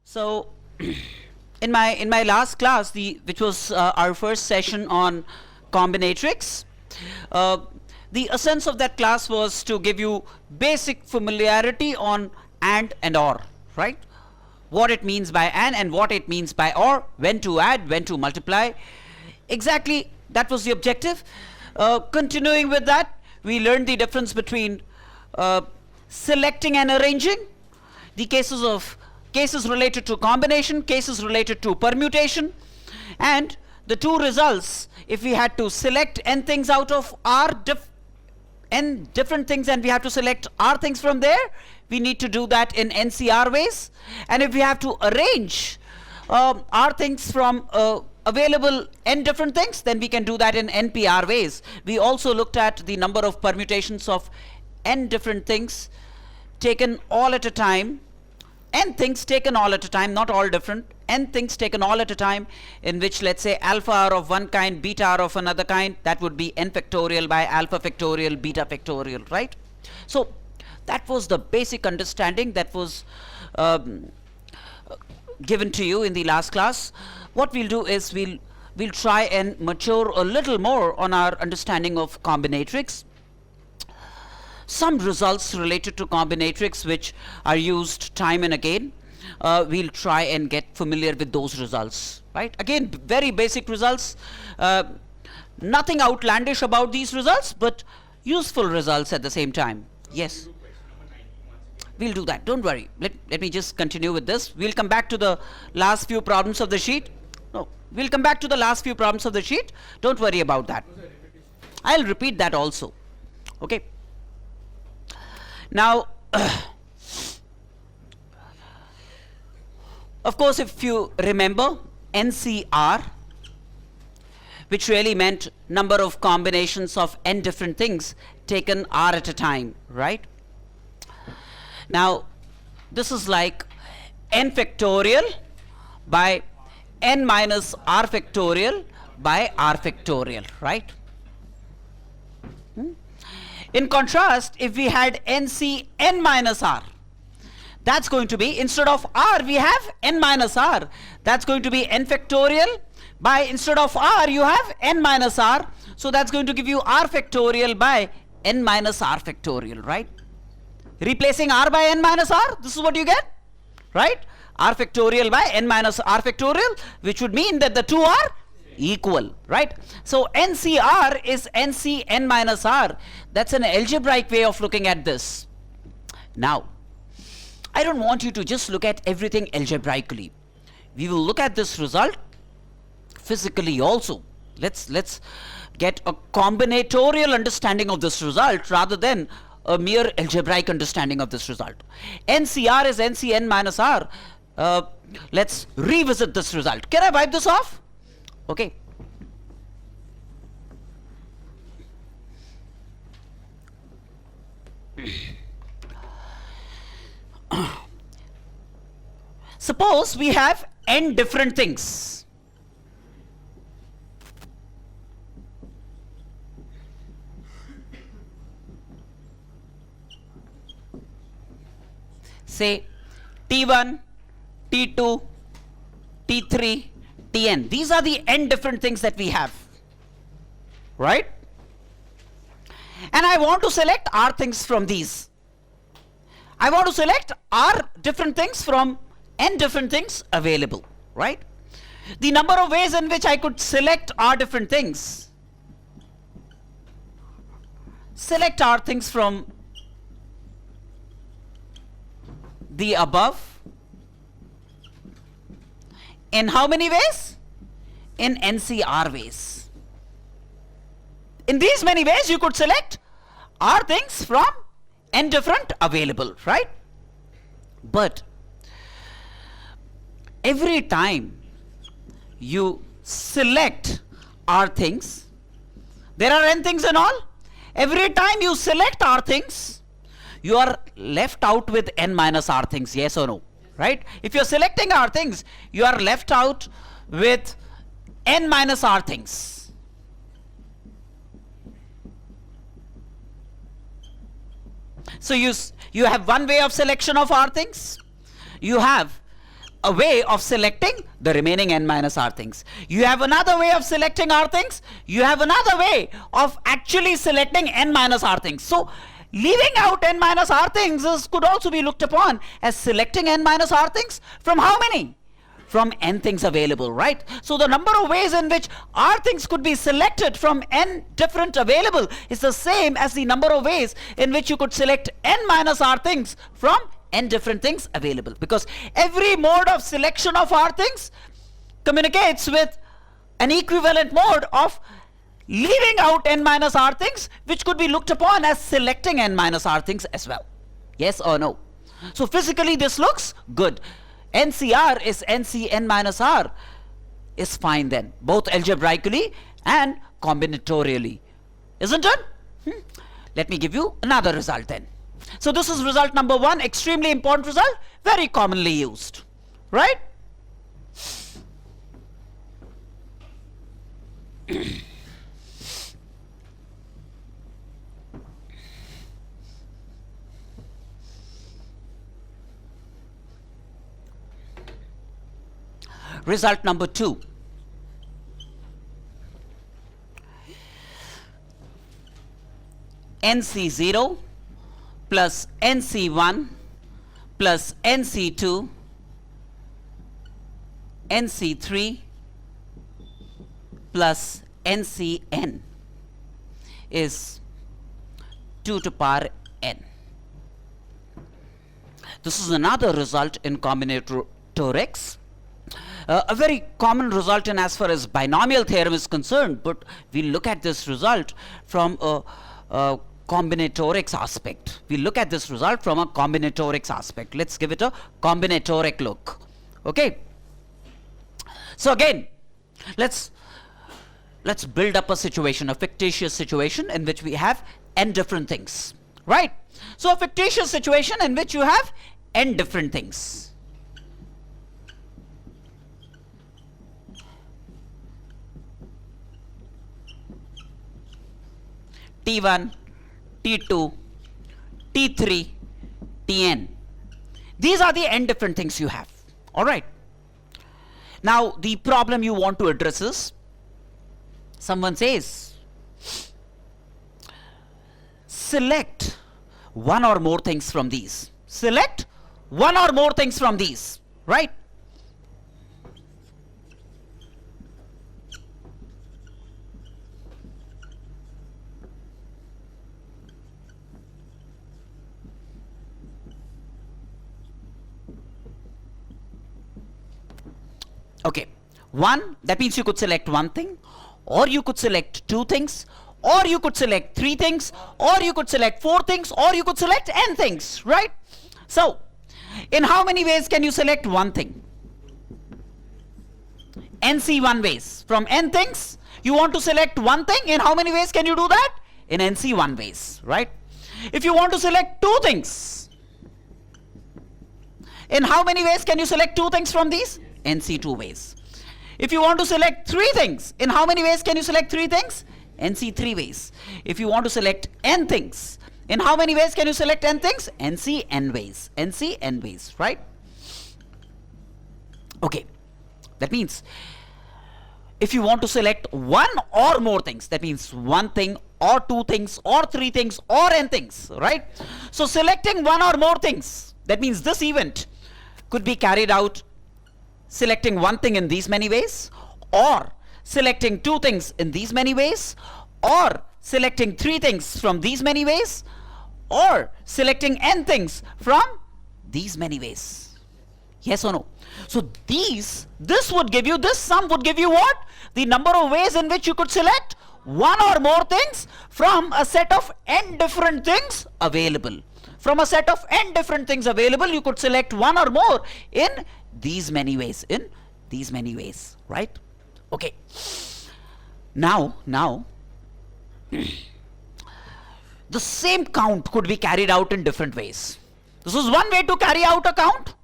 So, in my last class, which was our first session on combinatorics, the essence of that class was to give you basic familiarity on and or, right? What it means by and what it means by or, when to add, when to multiply. Exactly, that was the objective. Continuing with that, we learned the difference between selecting and arranging, the cases related to combination, cases related to permutation, and the two results. If we had to select n things out of n different things and we have to select r things from there, we need to do that in NCR ways. And if we have to arrange r things from available n different things, then we can do that in NPR ways. We also looked at the number of permutations of n different things taken all at a time, n things taken all at a time, not all different, n things taken all at a time, in which, let's say, alpha are of one kind, beta are of another kind. That would be n factorial by alpha factorial, beta factorial, right? So that was the basic understanding that was given to you in the last class. What we'll do is we'll try and mature a little more on our understanding of combinatorics. Some results related to combinatorics which are used time and again, we'll try and get familiar with those results, right? Again, very basic results, nothing outlandish about these results, but useful results at the same time. Yes, we'll do that, don't worry. Let me just continue with this. We'll come back to the last few problems of the sheet. No, we'll come back to the last few problems of the sheet, don't worry about that. I'll repeat that also, okay? Now, of course, if you remember, NCR, which really meant number of combinations of n different things taken r at a time, right? Now, this is like n factorial by n minus r factorial by r factorial, right? In contrast, if we had NC n minus r, that's going to be, instead of r we have n minus r, that's going to be n factorial by, instead of r you have n minus r, so that's going to give you r factorial by n minus r factorial, right? Replacing r by n minus r, this is what you get, right? R factorial by n minus r factorial, which would mean that the two are equal, right? So NCR is NC n minus r. That's an algebraic way of looking at this. Now, I don't want you to just look at everything algebraically. We will look at this result physically also. Let's get a combinatorial understanding of this result rather than a mere algebraic understanding of this result. NCR is NC n minus r. Let's revisit this result. Can I wipe this off? Okay. Suppose we have n different things. Say T1, T2, T3, Tn. These are the n different things that we have, right? And I want to select r things from these. I want to select r different things from n different things available, right? The number of ways in which I could select r different things. Select r things from the above. In how many ways? In NCR ways. In these many ways you could select r things from n different available, right? But every time you select R things, there are n things and all. Every time you select R things, you are left out with n minus R things, yes or no, right? If you're selecting R things, you are left out with n minus R things. So you have one way of selection of R things. You have a way of selecting the remaining n minus R things. You have another way of selecting R things. You have another way of actually selecting n minus R things. So leaving out n minus R things could also be looked upon as selecting n minus R things from how many? From n things available, right? So the number of ways in which R things could be selected from n different available is the same as the number of ways in which you could select n minus R things from n different things available, because every mode of selection of R things communicates with an equivalent mode of leaving out n minus R things, which could be looked upon as selecting n minus R things as well. Yes or no? So physically this looks good. NCR is NC n minus R is fine then, both algebraically and combinatorially, isn't it? Let me give you another result then. So this is result number 1, extremely important result, very commonly used, right? Result number 2. NC0 plus NC1 plus NC2 NC3 plus NCn is 2 to power n. This is another result in combinatorics. A very common result in as far as binomial theorem is concerned, but we look at this result from a combinatorics aspect. We look at this result from a combinatorics aspect. Let's give it a combinatoric look. Okay. So again, let's build up a situation, a fictitious situation in which we have n different things, right? So a fictitious situation in which you have n different things. T1, T2, T3, Tn. These are the n different things you have. Alright. Now the problem you want to address is, someone says, select one or more things from these. Select one or more things from these, right? Okay, one, that means you could select one thing, or you could select two things, or you could select three things, or you could select four things, or you could select n things, right? So, in how many ways can you select one thing? NC1 ways. From n things, you want to select one thing, in how many ways can you do that? In NC1 ways, right? If you want to select two things, in how many ways can you select two things from these? NC2 ways. If you want to select three things, in how many ways can you select three things? NC3 ways. If you want to select n things, in how many ways can you select n things? NCn ways. NCn ways, right? Okay. That means if you want to select one or more things, that means one thing or two things or three things or n things, right? So selecting one or more things, that means this event could be carried out selecting one thing in these many ways, or selecting two things in these many ways, or selecting three things from these many ways, or selecting n things from these many ways. Yes or no? So this would give you, this sum would give you what? The number of ways in which you could select one or more things from a set of n different things available. from a set of n different things available, you could select one or more in these many ways, right? Okay. Now, the same count could be carried out in different ways. This is one way to carry out a count,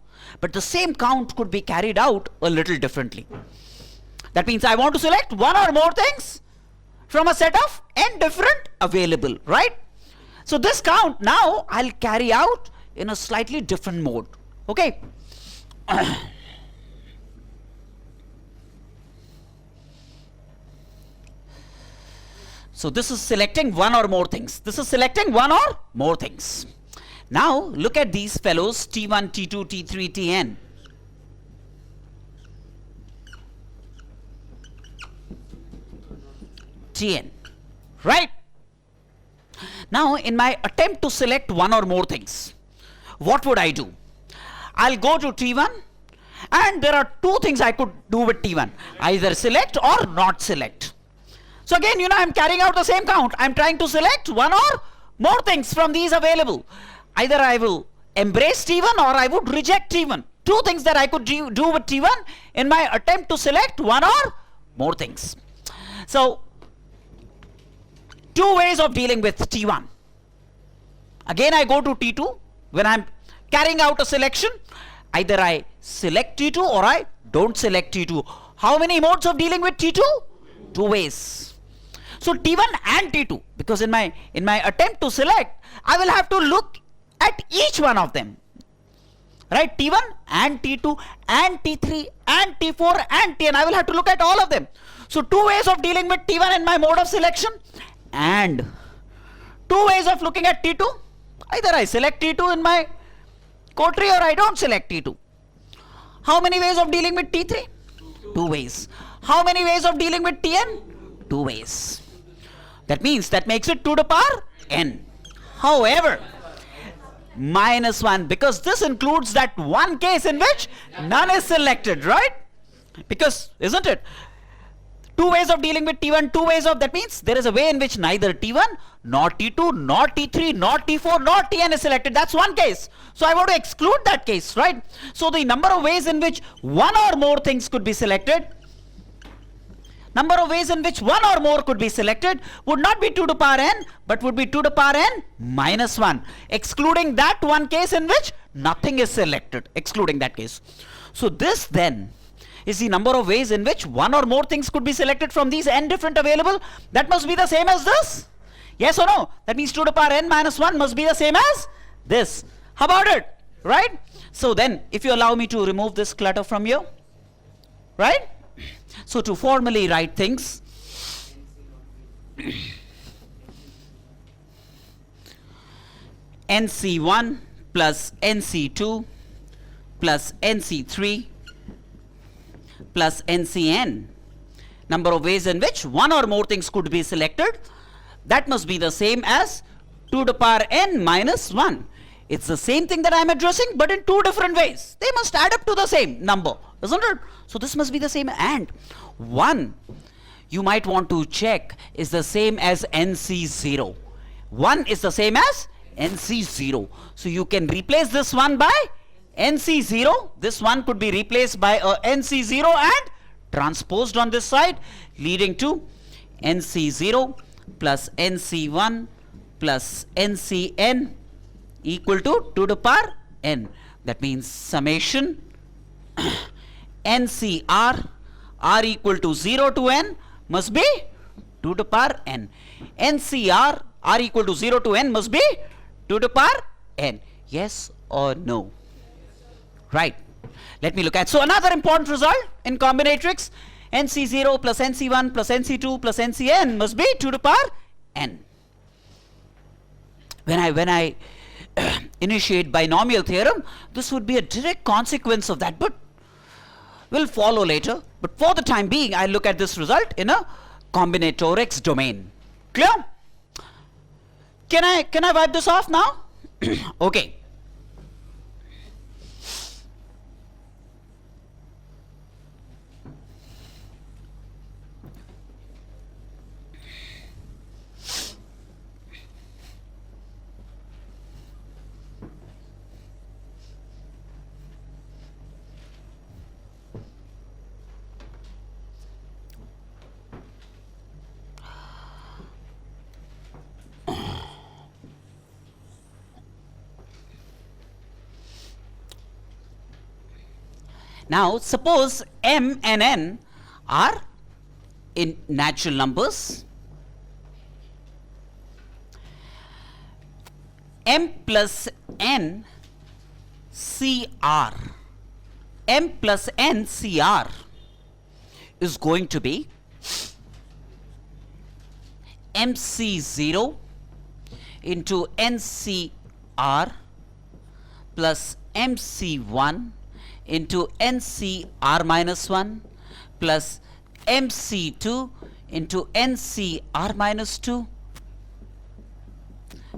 but the same count could be carried out a little differently. That means I want to select one or more things from a set of n different available, right? So this count now I'll carry out in a slightly different mode. Okay. So this is selecting one or more things. Now look at these fellows, T1, T2, T3, Tn. Tn, right? Now in my attempt to select one or more things, what would I do? I'll go to T1, and there are two things I could do with T1, either select or not select. So again, I'm carrying out the same count. I'm trying to select one or more things from these available. Either I will embrace T1 or I would reject T1. Two things that I could do with T1 in my attempt to select one or more things. So two ways of dealing with T1. Again, I go to T2 when I'm carrying out a selection. Either I select T2 or I don't select T2. How many modes of dealing with T2? Two ways. So T1 and T2, because in my attempt to select, I will have to look at each one of them, right? T1 and T2 and T3 and T4 and Tn. I will have to look at all of them. So two ways of dealing with T1 in my mode of selection, and two ways of looking at T2. Either I select T2 in my coterie or I don't select T2. How many ways of dealing with T3? Two ways. How many ways of dealing with Tn? Two ways. That means that makes it 2 to the power n. However, -1, because this includes that one case in which none is selected, right? Because, isn't it? Two ways of dealing with T1, two ways of, that means there is a way in which neither T1, nor T2, nor T3, nor T4, nor Tn is selected. That's one case. So I want to exclude that case, right? So the number of ways in which one or more things could be selected, number of ways in which one or more could be selected would not be 2 to the power n, but would be 2 to the power n minus 1, excluding that one case in which nothing is selected, excluding that case. So this then is the number of ways in which one or more things could be selected from these n different available. That must be the same as this. Yes or no? That means 2 to the power n minus 1 must be the same as this. How about it? Right? So then, if you allow me to remove this clutter from here, right? So to formally write things, NC1 plus NC2 plus NC3 plus NCN, number of ways in which one or more things could be selected, that must be the same as 2 to the power n minus 1. It's the same thing that I am addressing, but in two different ways. They must add up to the same number, isn't it? So this must be the same, and 1 you might want to check is the same as NC0. 1 is the same as NC0. So you can replace this one by NC0. This one could be replaced by a NC0 and transposed on this side, leading to NC0 plus NC1 plus NCN equal to 2 to the power n. That means summation NCR r equal to 0 to n must be 2 to the power n. NCR r equal to 0 to n must be 2 to the power n. Yes or no? Right. Let me look at. So another important result in combinatorics, NC0 plus NC1 plus NC2 plus NCN must be 2 to the power n. When I initiate binomial theorem, this would be a direct consequence of that, but will follow later. But for the time being, I look at this result in a combinatorics domain. Clear? Can I wipe this off now? Okay. Now suppose m and n are in natural numbers. M plus n CR, m plus n CR is going to be MC0 into NCR plus MC1 into NCR minus 1 plus MC2 into NCR minus 2,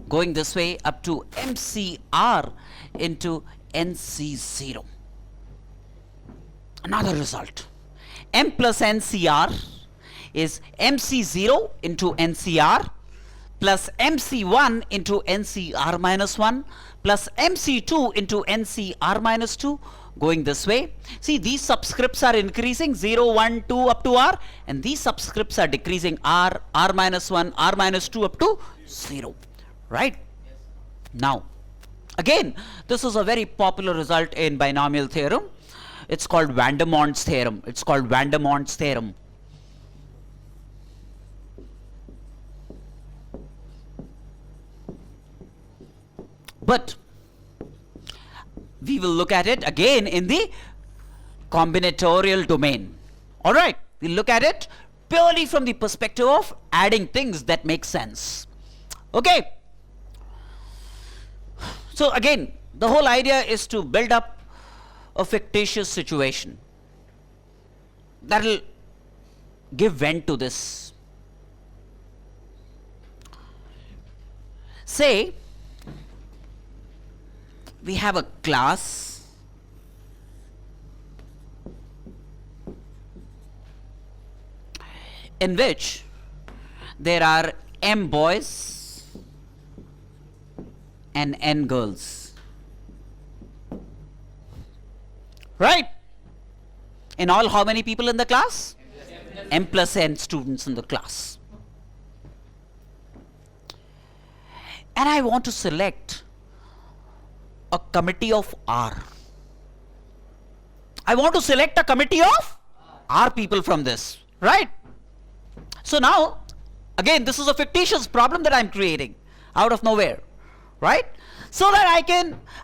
going this way up to MCR into NC0. Another result. M plus NCR is MC0 into NCR plus MC1 into NCR minus 1 plus MC2 into NCR minus 2, going this way. See, these subscripts are increasing 0, 1, 2 up to R, and these subscripts are decreasing R, R minus 1, R minus 2 up to 0. Right? Yes. Now, again, this is a very popular result in binomial theorem. It's called Vandermont's theorem. It's called Vandermont's theorem. But we will look at it again in the combinatorial domain. All right, we'll look at it purely from the perspective of adding things that make sense. Okay. So again, the whole idea is to build up a fictitious situation that will give vent to this. Say we have a class in which there are m boys and n girls. Right? In all, how many people in the class? M plus n students in the class. And I want to select a committee of R. I want to select a committee of R people from this. Right? So now, again, this is a fictitious problem that I'm creating out of nowhere. Right? So that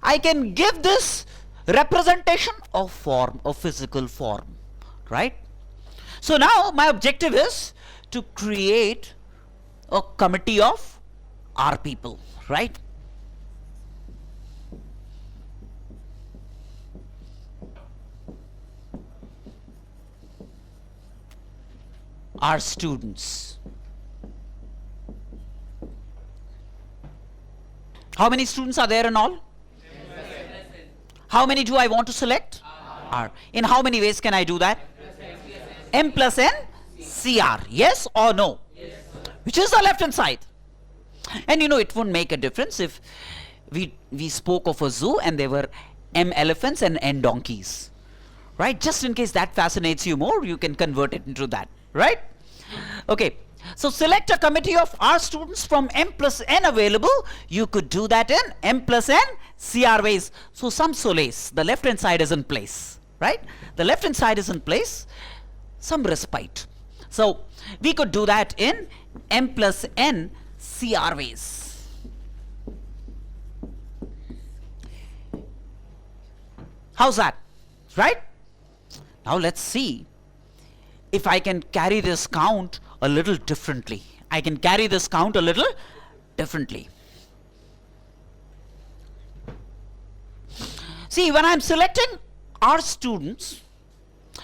I can give this representation of form, of physical form. Right? So now my objective is to create a committee of R people. Right? R students. How many students are there in all? How many do I want to select? R. In how many ways can I do that? M plus n CR. Yes or no? Yes, which is the left hand side. And you know, it won't make a difference if we spoke of a zoo and there were M elephants and N donkeys. Right? Just in case that fascinates you more, you can convert it into that. Right? Okay. So select a committee of R students from M plus N available. You could do that in M plus N CR ways. So some solace. The left hand side is in place. Right? The left hand side is in place. Some respite. So we could do that in M plus N CR ways. How's that? Right? Now let's see if I can carry this count a little differently. I can carry this count a little differently. See, when I'm selecting R students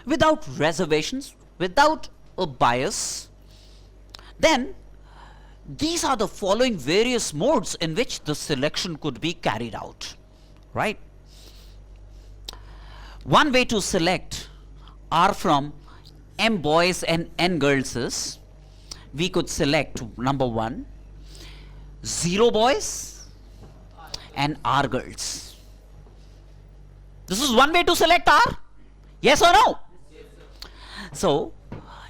without reservations, without a bias, then these are the following various modes in which the selection could be carried out. Right? One way to select R from M boys and N girls is, we could select number 1, 0 boys and R girls. This is one way to select R. Yes or no? Yes, so,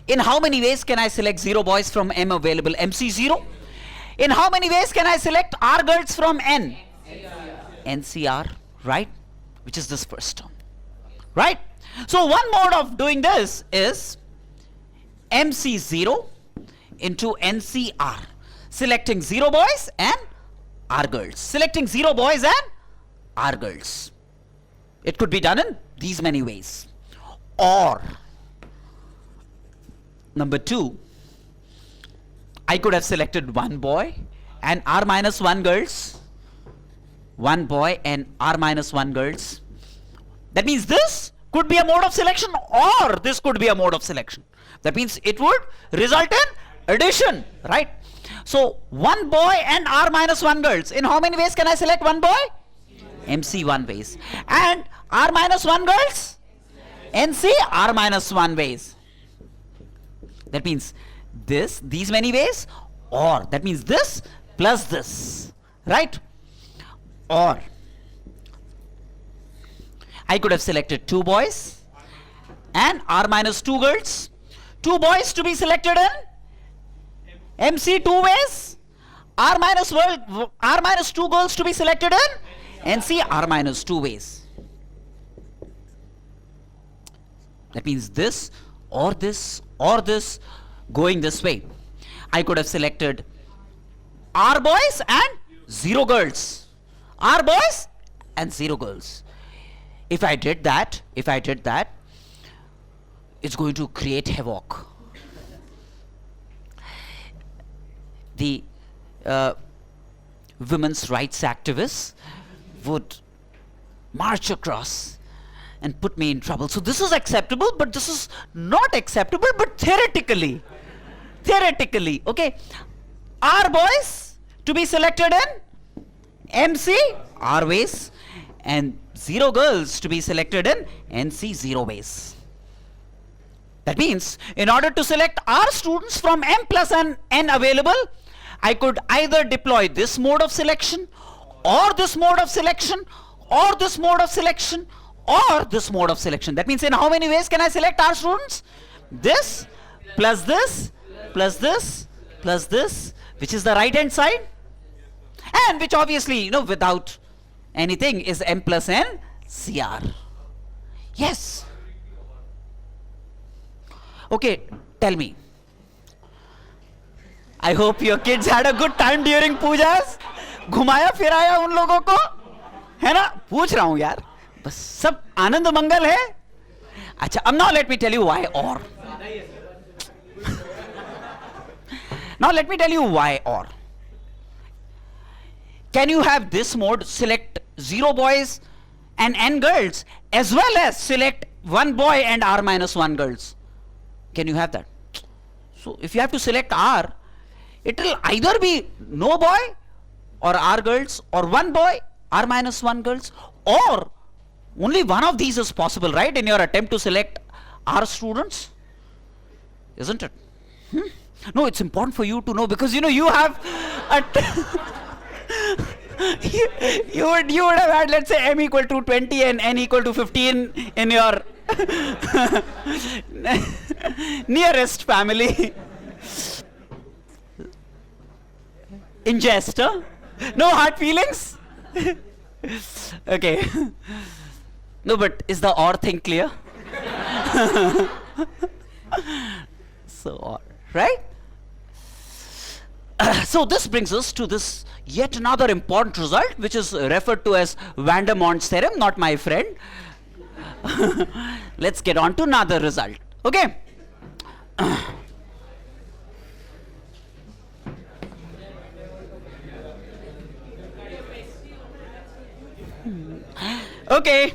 in how many ways can I select 0 boys from M available? MC0. In how many ways can I select R girls from N? NCR. Right? Which is this first term. Right? So one mode of doing this is MC0 into NCR, selecting 0 boys and R girls, selecting 0 boys and R girls. It could be done in these many ways. Or number 2, I could have selected 1 boy and R minus 1 girls, 1 boy and R minus 1 girls. That means this could be a mode of selection, or this could be a mode of selection. That means it would result in addition, right? So 1 boy and R minus 1 girls. In how many ways can I select 1 boy? MC 1 ways. And R minus 1 girls? NC R minus 1 ways. That means this, these many ways, or that means this plus this, right? Or I could have selected 2 boys and R minus 2 girls. 2 boys to be selected in MC 2 ways, R minus 2 girls to be selected in NC R minus 2 ways. That means this or this or this going this way. I could have selected R boys and 0 girls, R boys and 0 girls. If I did that, it's going to create havoc. The women's rights activists would march across and put me in trouble. So this is acceptable, but this is not acceptable, but theoretically, okay? R boys to be selected in MC R ways and 0 girls to be selected in NC 0 ways. That means in order to select R students from M plus N available, I could either deploy this mode of selection or this mode of selection or this mode of selection or this mode of selection. That means in how many ways can I select R students? This plus this plus this plus this, which is the right hand side, and which obviously, without anything is M plus N CR. Yes. Okay, tell me. I hope your kids had a good time during pujas. घुमाया फिराया उन लोगों को, है ना? पूछ रहा हूं यार, बस सब आनंद मंगल है. अच्छा, अब now let me tell you why or. Now let me tell you why or. Can you have this mode, select 0 boys and N girls, as well as select 1 boy and R minus 1 girls? Can you have that? So if you have to select R, it will either be no boy or R girls, or 1 boy, R minus 1 girls, or only one of these is possible, right, in your attempt to select R students, isn't it? No, it's important for you to know, because you have a you would have had, let's say, M equal to 20 and N equal to 15 in your nearest family. In jest, huh? No hard feelings? Okay. No, but is the or thing clear? So, or, right? So this brings us to this yet another important result, which is referred to as Vandermont's theorem, not my friend. Let's get on to another result. Okay? Okay.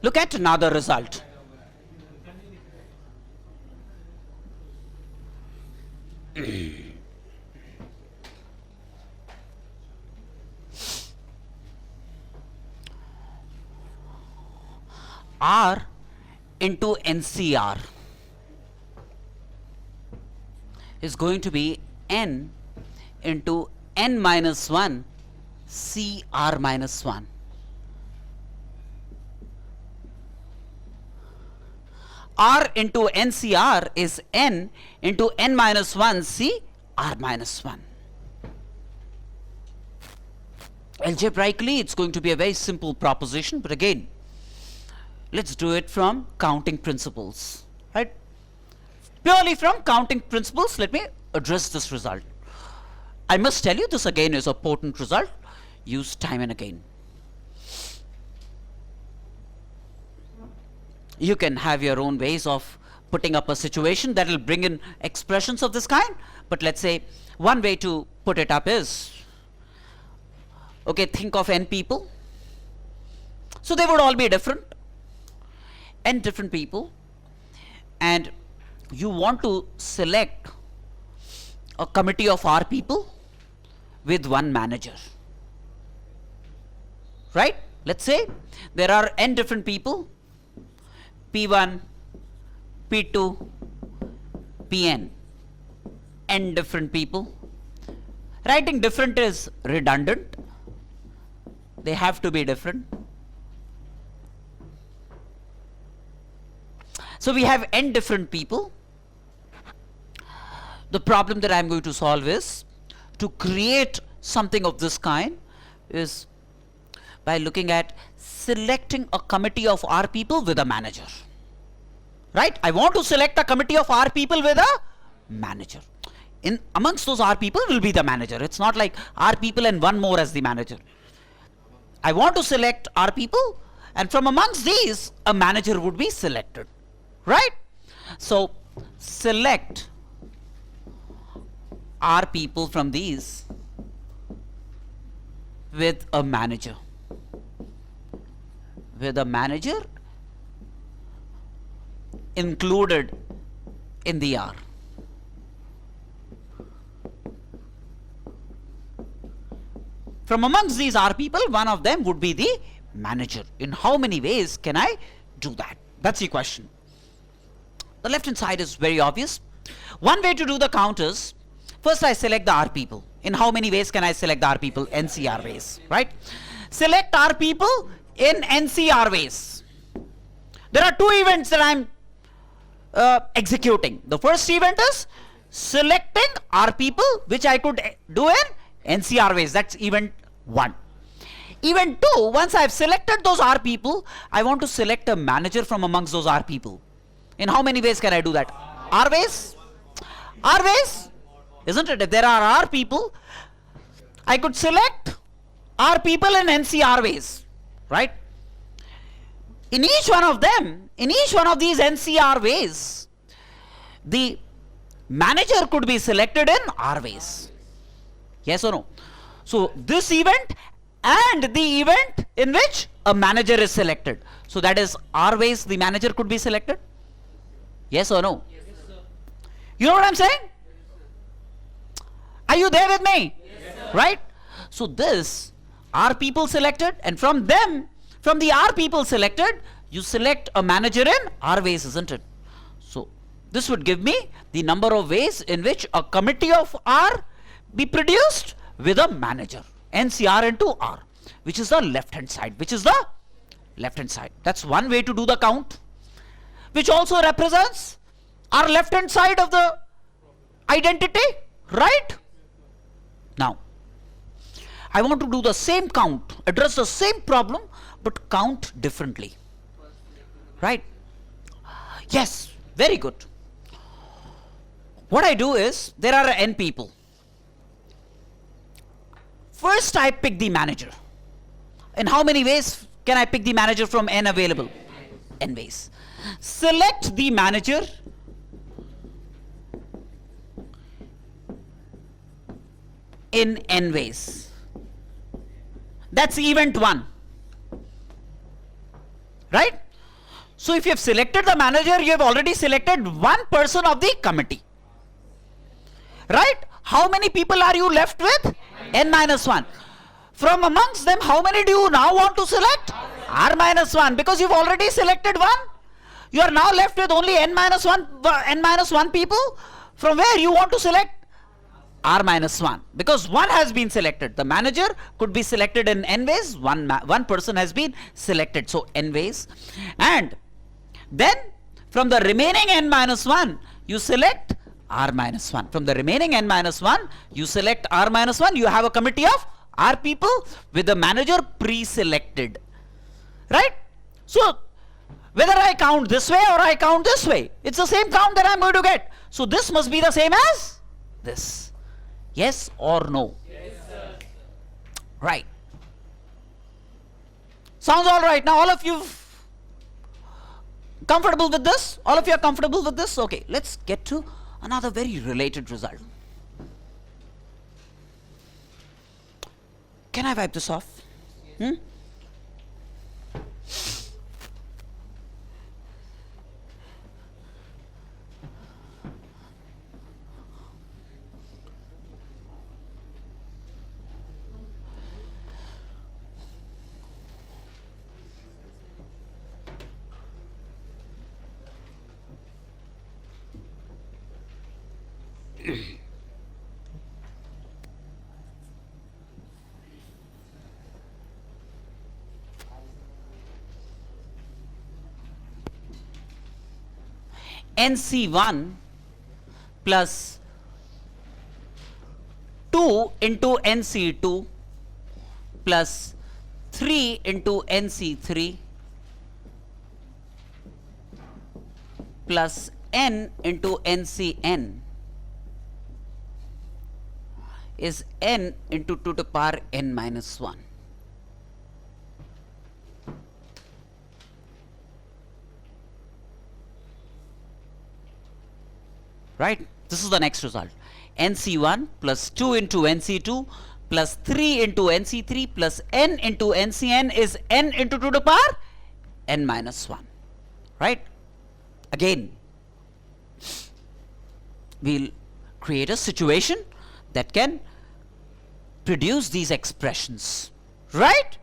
Look at another result. R into NCR is going to be N into N minus 1 CR minus 1. R into NCR is N into N minus 1 CR minus 1. Algebraically, it's going to be a very simple proposition, but again, let's do it from counting principles, right? Purely from counting principles, let me address this result. I must tell you, this again is a potent result, used time and again. You can have your own ways of putting up a situation that will bring in expressions of this kind, but let's say one way to put it up is, okay, think of n people. So they would all be different, n different people, and you want to select a committee of R people with one manager, right? Let's say there are n different people, P1, P2, Pn, n different people. Writing different is redundant. They have to be different. So we have n different people. The problem that I am going to solve is to create something of this kind is by looking at selecting a committee of R people with a manager. Right? I want to select a committee of R people with a manager. In amongst those R people will be the manager. It's not like R people and one more as the manager. I want to select R people, and from amongst these, a manager would be selected. Right? So, select R people from these with a manager. With a manager included in the R. From amongst these R people, one of them would be the manager. In how many ways can I do that? That's the question. The left hand side is very obvious. One way to do the count is, first I select the R people. In how many ways can I select the R people? NCR ways, right? Select R people in NCR ways. There are two events that I'm executing. The first event is selecting R people, which I could do in NCR ways. That's event 1. Event 2, once I've selected those R people, I want to select a manager from amongst those R people. In how many ways can I do that? R ways? R ways? Isn't it? If there are R people, I could select R people in NCR ways, right? In each one of them, in each one of these NCR ways, the manager could be selected in R ways. Yes or no? So this event and the event in which a manager is selected. So that is R ways the manager could be selected. Yes or no? Yes, sir. You know what I'm saying? Are you there with me? Yes, sir. Right? So this R people selected, and from them, from the R people selected, you select a manager in R ways, isn't it? So this would give me the number of ways in which a committee of R be produced with a manager. NCR into R, which is the left hand side, which is the left hand side. That's one way to do the count, which also represents our left hand side of the identity, right? Now, I want to do the same count, address the same problem, but count differently, right? Yes, very good. What I do is, there are n people. First I pick the manager. In how many ways can I pick the manager from n available? N ways. Select the manager in n ways. That's event 1. Right? So if you have selected the manager, you have already selected one person of the committee. Right? How many people are you left with? N minus 1. From amongst them, how many do you now want to select? R minus 1. Because you've already selected one. You are now left with only n minus 1 people. From where you want to select r minus 1, because 1 has been selected. The manager could be selected in n ways. One person has been selected, so n ways. And then from the remaining n minus 1, you select r minus 1. From the remaining n minus 1, you select r minus 1. You have a committee of r people with the manager pre-selected. Right? So whether I count this way or I count this way, it's the same count that I'm going to get. So this must be the same as this. Yes or no? Yes, sir. Right. Sounds all right. Now all of you comfortable with this? All of you are comfortable with this? Okay, let's get to another very related result. Can I wipe this off? NC1 plus 2 into NC2 plus 3 into NC3 plus n into NCn is n into 2 to the power n minus 1. Right? This is the next result. NC1 plus 2 into NC2 plus 3 into NC3 plus n into NCn is n into 2 to the power n minus 1. Right? Again, we'll create a situation that can produce these expressions. Right?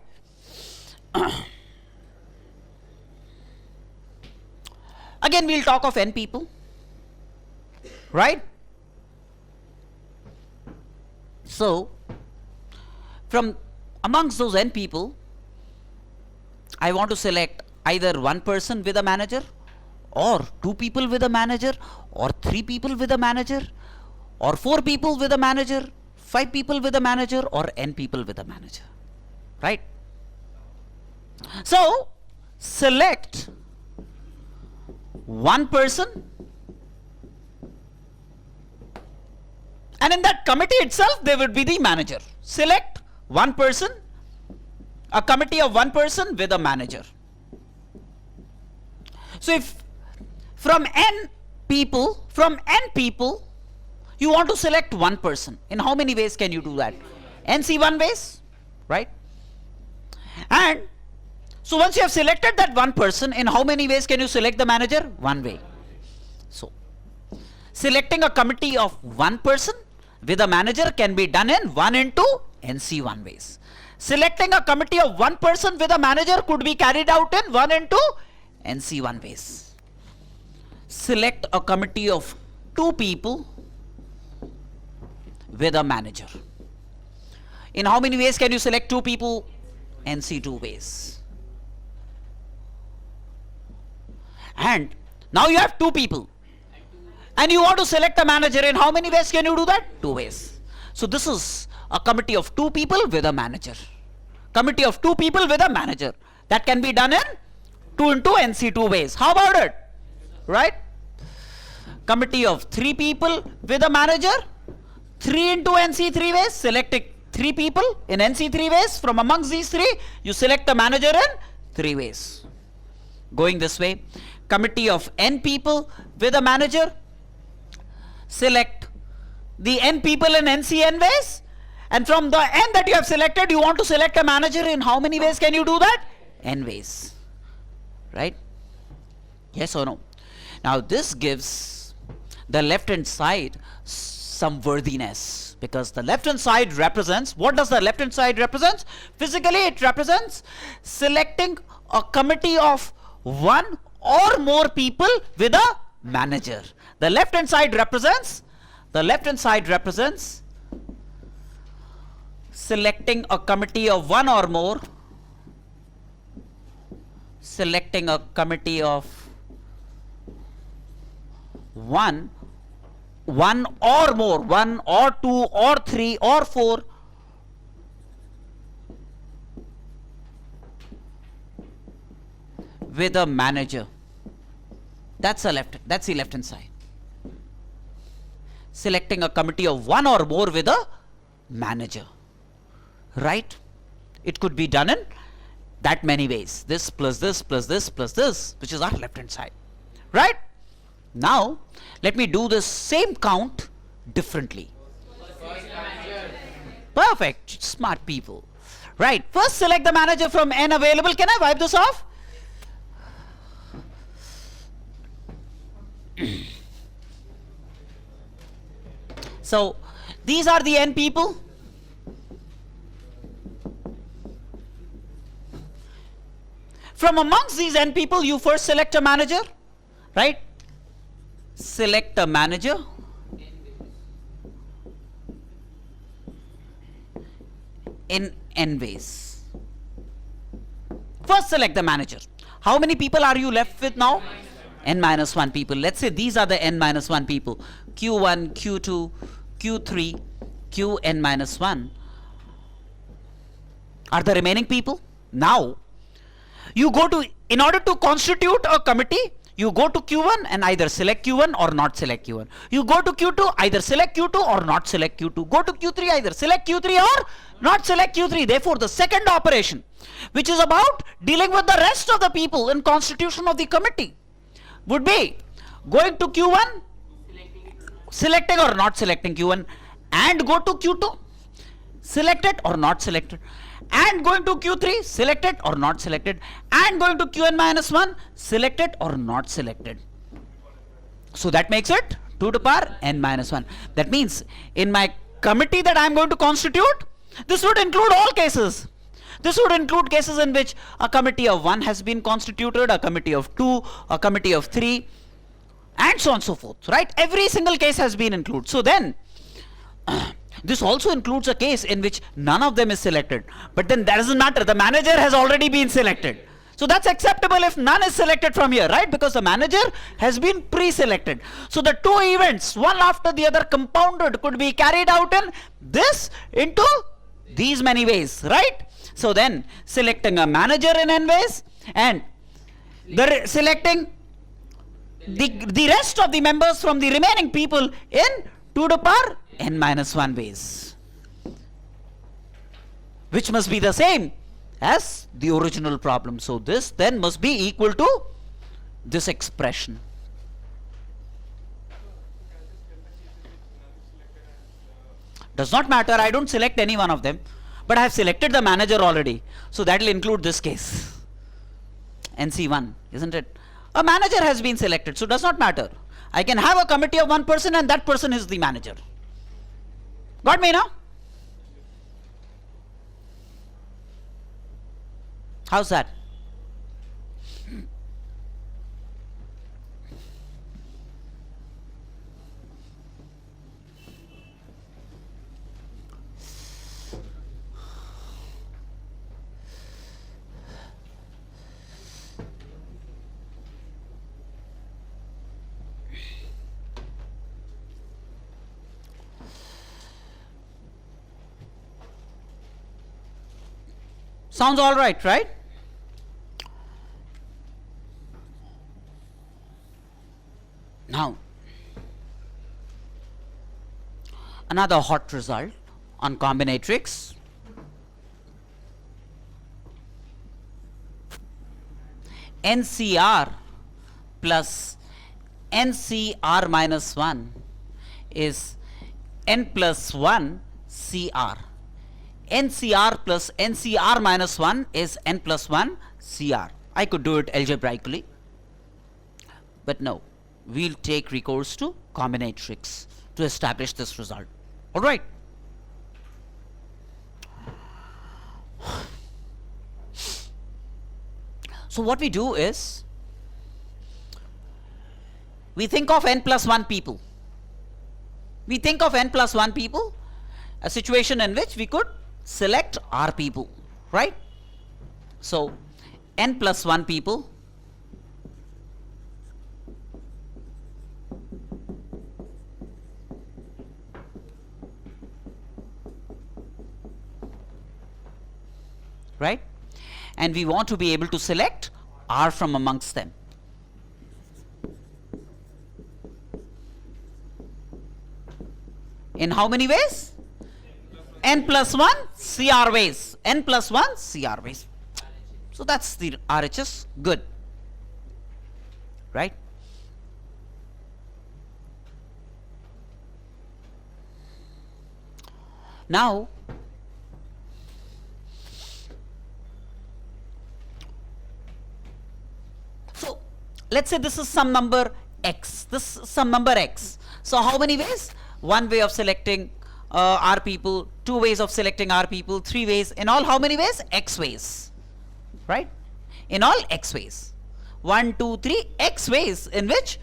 Again, we'll talk of n people. Right? So, from amongst those n people, I want to select either one person with a manager, or two people with a manager, or three people with a manager, or four people with a manager, five people with a manager, or n people with a manager. Right? So, select one person, and in that committee itself, there would be the manager. Select one person, a committee of one person with a manager. So if from n people, you want to select one person, in how many ways can you do that? NC1 ways, right? And so once you have selected that one person, in how many ways can you select the manager? One way. So selecting a committee of one person with a manager can be done in 1 into NC1 ways. Selecting a committee of one person with a manager could be carried out in 1 into NC1 ways. Select a committee of two people with a manager. In how many ways can you select two people? NC2 ways. And now you have two people, and you want to select a manager. In how many ways can you do that? Two ways. So this is a committee of two people with a manager. Committee of two people with a manager. That can be done in 2 into NC2 ways. How about it? Right? Committee of three people with a manager. 3 into NC3 ways. Selecting three people in NC3 ways. From amongst these three, you select the manager in 3 ways. Going this way. Committee of n people with a manager. Select the n people in NCn ways, and from the n that you have selected, you want to select a manager. In how many ways can you do that? N ways. Right? Yes or no? Now this gives the left hand side some worthiness, because the left hand side represents, what does the left hand side represent? Physically it represents selecting a committee of one or more people with a manager. The left hand side represents selecting a committee of one or more, selecting a committee of one or more, one or two or three or four, with a manager. That's the left hand side. Selecting a committee of one or more with a manager, right? It could be done in that many ways. This plus this plus this plus this, which is our left hand side, right? Now let me do this same count differently. Perfect, smart people, right? First select the manager from n available. Can I wipe this off? So these are the n people. From amongst these n people, you first select a manager, right? Select a manager. In n ways. First select the manager. How many people are you left with now? N minus 1 people. Let's say these are the n minus 1 people. Q1, Q2, Q3, Qn minus 1 are the remaining people. Now, you go to, in order to constitute a committee, you go to Q1 and either select Q1 or not select Q1. You go to Q2, either select Q2 or not select Q2. Go to Q3, either select Q3 or not select Q3. Therefore, the second operation, which is about dealing with the rest of the people in constitution of the committee, would be going to Q1, selecting or not selecting Q1, and go to Q2, select it or not select it, and going to Q3, selected or not selected, and going to Qn minus 1, selected or not selected. So that makes it 2 to the power n minus 1. That means in my committee that I am going to constitute, this would include all cases. This would include cases in which a committee of 1 has been constituted, a committee of 2, a committee of 3, and so on and so forth, right? Every single case has been included. So then, this also includes a case in which none of them is selected. But then that doesn't matter. The manager has already been selected. So that's acceptable if none is selected from here, right? Because the manager has been pre-selected. So the two events, one after the other compounded, could be carried out in this into these many ways, right? So then selecting a manager in n ways and selecting the rest of the members from the remaining people in 2 to the power n minus 1 ways, which must be the same as the original problem. So this then must be equal to this expression. Does not matter, I don't select any one of them, but I have selected the manager already, so that will include this case, NC1, isn't it? A manager has been selected, so does not matter. I can have a committee of one person and that person is the manager. Got me now? How's that? Sounds all right, right? Now, another hot result on combinatorics. NCR plus NCR minus 1 is n plus 1 CR. NCR plus NCR minus 1 is n plus 1 CR. I could do it algebraically, but no, we'll take recourse to combinatorics to establish this result. All right. So what we do is, we think of n plus 1 people. We think of n plus 1 people, a situation in which we could select R people, right? So n plus 1 people right, and we want to be able to select R from amongst them. In how many ways? N plus 1 CR ways. N plus 1 CR ways. So that's the RHS. Good. Right? Now, so let's say this is some number X. This is some number X. So how many ways? One way of selecting R people, two ways of selecting R people, three ways. In all, how many ways? X ways. Right? In all, X ways. 1, 2, 3 X ways in which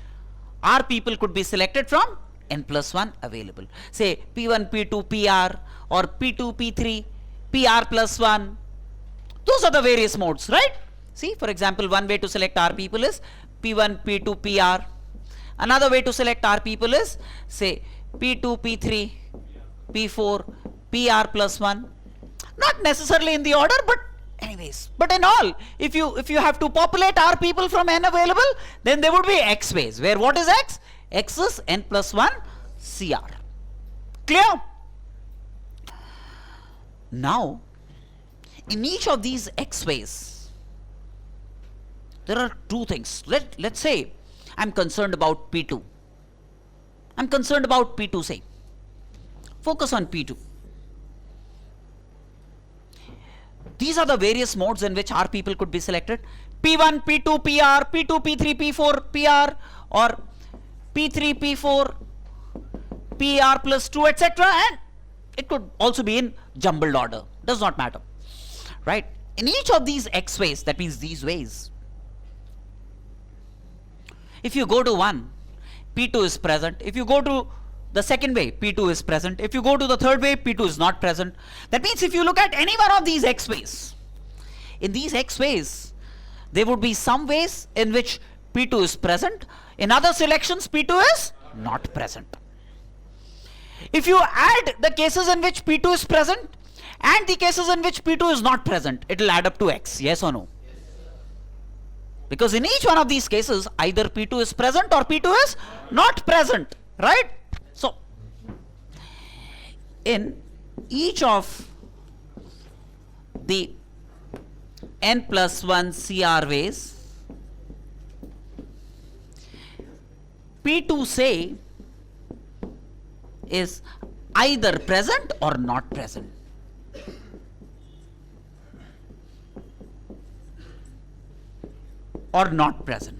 R people could be selected from n plus 1 available. Say P1, P2, PR or P2, P3, PR plus 1. Those are the various modes, right? See, for example, one way to select R people is P1, P2, PR. Another way to select R people is, say, P2, P3, P4, PR plus 1. Not necessarily in the order, but anyways. But in all, if you have to populate R people from n available, then there would be X ways. Where what is X? X is n plus 1 CR. Clear? Now, in each of these X ways, there are two things. Let's say I'm concerned about P2. I'm concerned about P2, say. Focus on P2. These are the various modes in which R people could be selected. P1, P2, PR, P2, P3, P4, PR, or P3, P4, PR plus 2, etc. And it could also be in jumbled order. Does not matter. Right? In each of these X ways, that means these ways, if you go to one, P2 is present. If you go to the second way, P2 is present. If you go to the third way, P2 is not present. That means if you look at any one of these X ways, in these X ways, there would be some ways in which P2 is present. In other selections, P2 is not present. If you add the cases in which P2 is present and the cases in which P2 is not present, it will add up to X. Yes or no? Because in each one of these cases, either P2 is present or P2 is not present. Right? So, in each of the n plus 1 CR ways, P2 say is either present or not present. Or not present.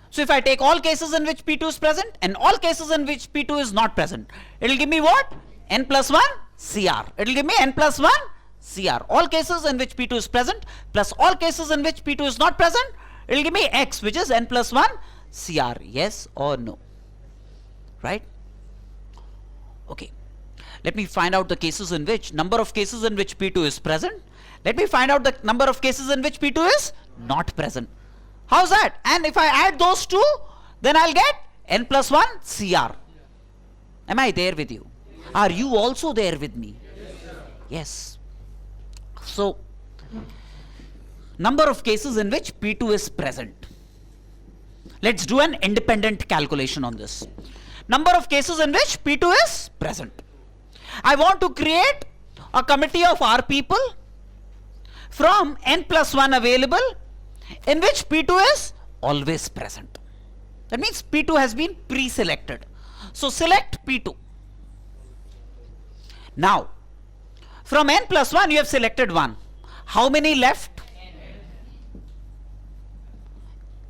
So if I take all cases in which P2 is present and all cases in which P2 is not present, it will give me what? N plus 1 CR. It will give me n plus 1 CR. All cases in which P2 is present plus all cases in which P2 is not present, it will give me X, which is n plus 1 CR. Yes or no? Right? Okay. Let me find out the cases in which, number of cases in which P2 is present. Let me find out the number of cases in which P2 is not present. How's that? And if I add those two, then I'll get n plus 1 CR. Am I there with you? Are you also there with me? Yes. So, number of cases in which P2 is present. Let's do an independent calculation on this. Number of cases in which P2 is present. I want to create a committee of R people from n plus 1 available in which P2 is always present. That means P2 has been pre-selected. So select P2. Now, from n plus 1 you have selected 1. How many left?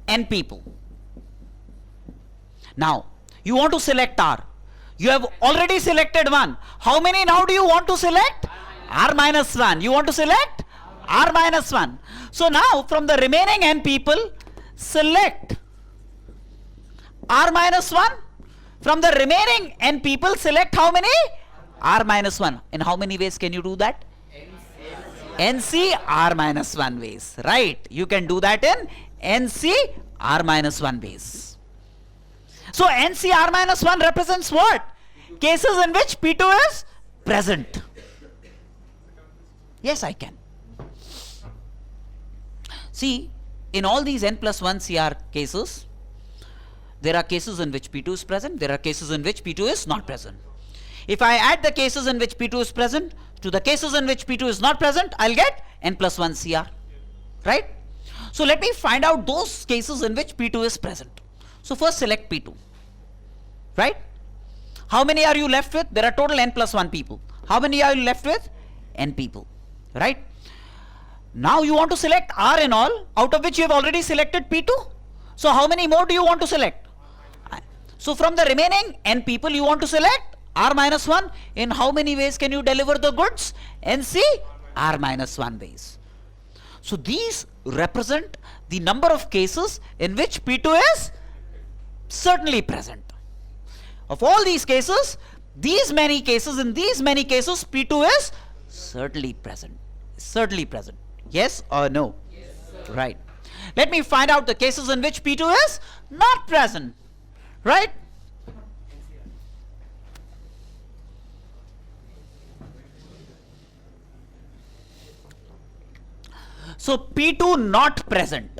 N people. Now, you want to select R. You have already selected 1. How many now do you want to select? R minus 1. You want to select? R minus 1. So now from the remaining n people, select R minus 1 From the remaining n people, select how many? R minus 1. In how many ways can you do that? NC R minus 1 ways. Right. You can do that in NC R minus 1 ways. So NC R minus 1 represents what? Cases in which P2 is present. Yes, I can. See, in all these n plus 1 CR cases, there are cases in which P2 is present, there are cases in which P2 is not present. If I add the cases in which P2 is present to the cases in which P2 is not present, I'll get n plus 1 CR. Right? So let me find out those cases in which P2 is present. So first select P2. Right? How many are you left with? There are total n plus 1 people. How many are you left with? N people. Right? Now you want to select R in all, out of which you have already selected P2. So how many more do you want to select? So from the remaining n people you want to select R minus 1. In how many ways can you deliver the goods? NC R minus 1 ways. So these represent the number of cases in which P2 is certainly present. Of all these cases, these many cases, in these many cases, P2 is certainly present. Certainly present. Yes or no? Yes, sir. Right. Let me find out the cases in which P2 is not present. Right? So P2 not present.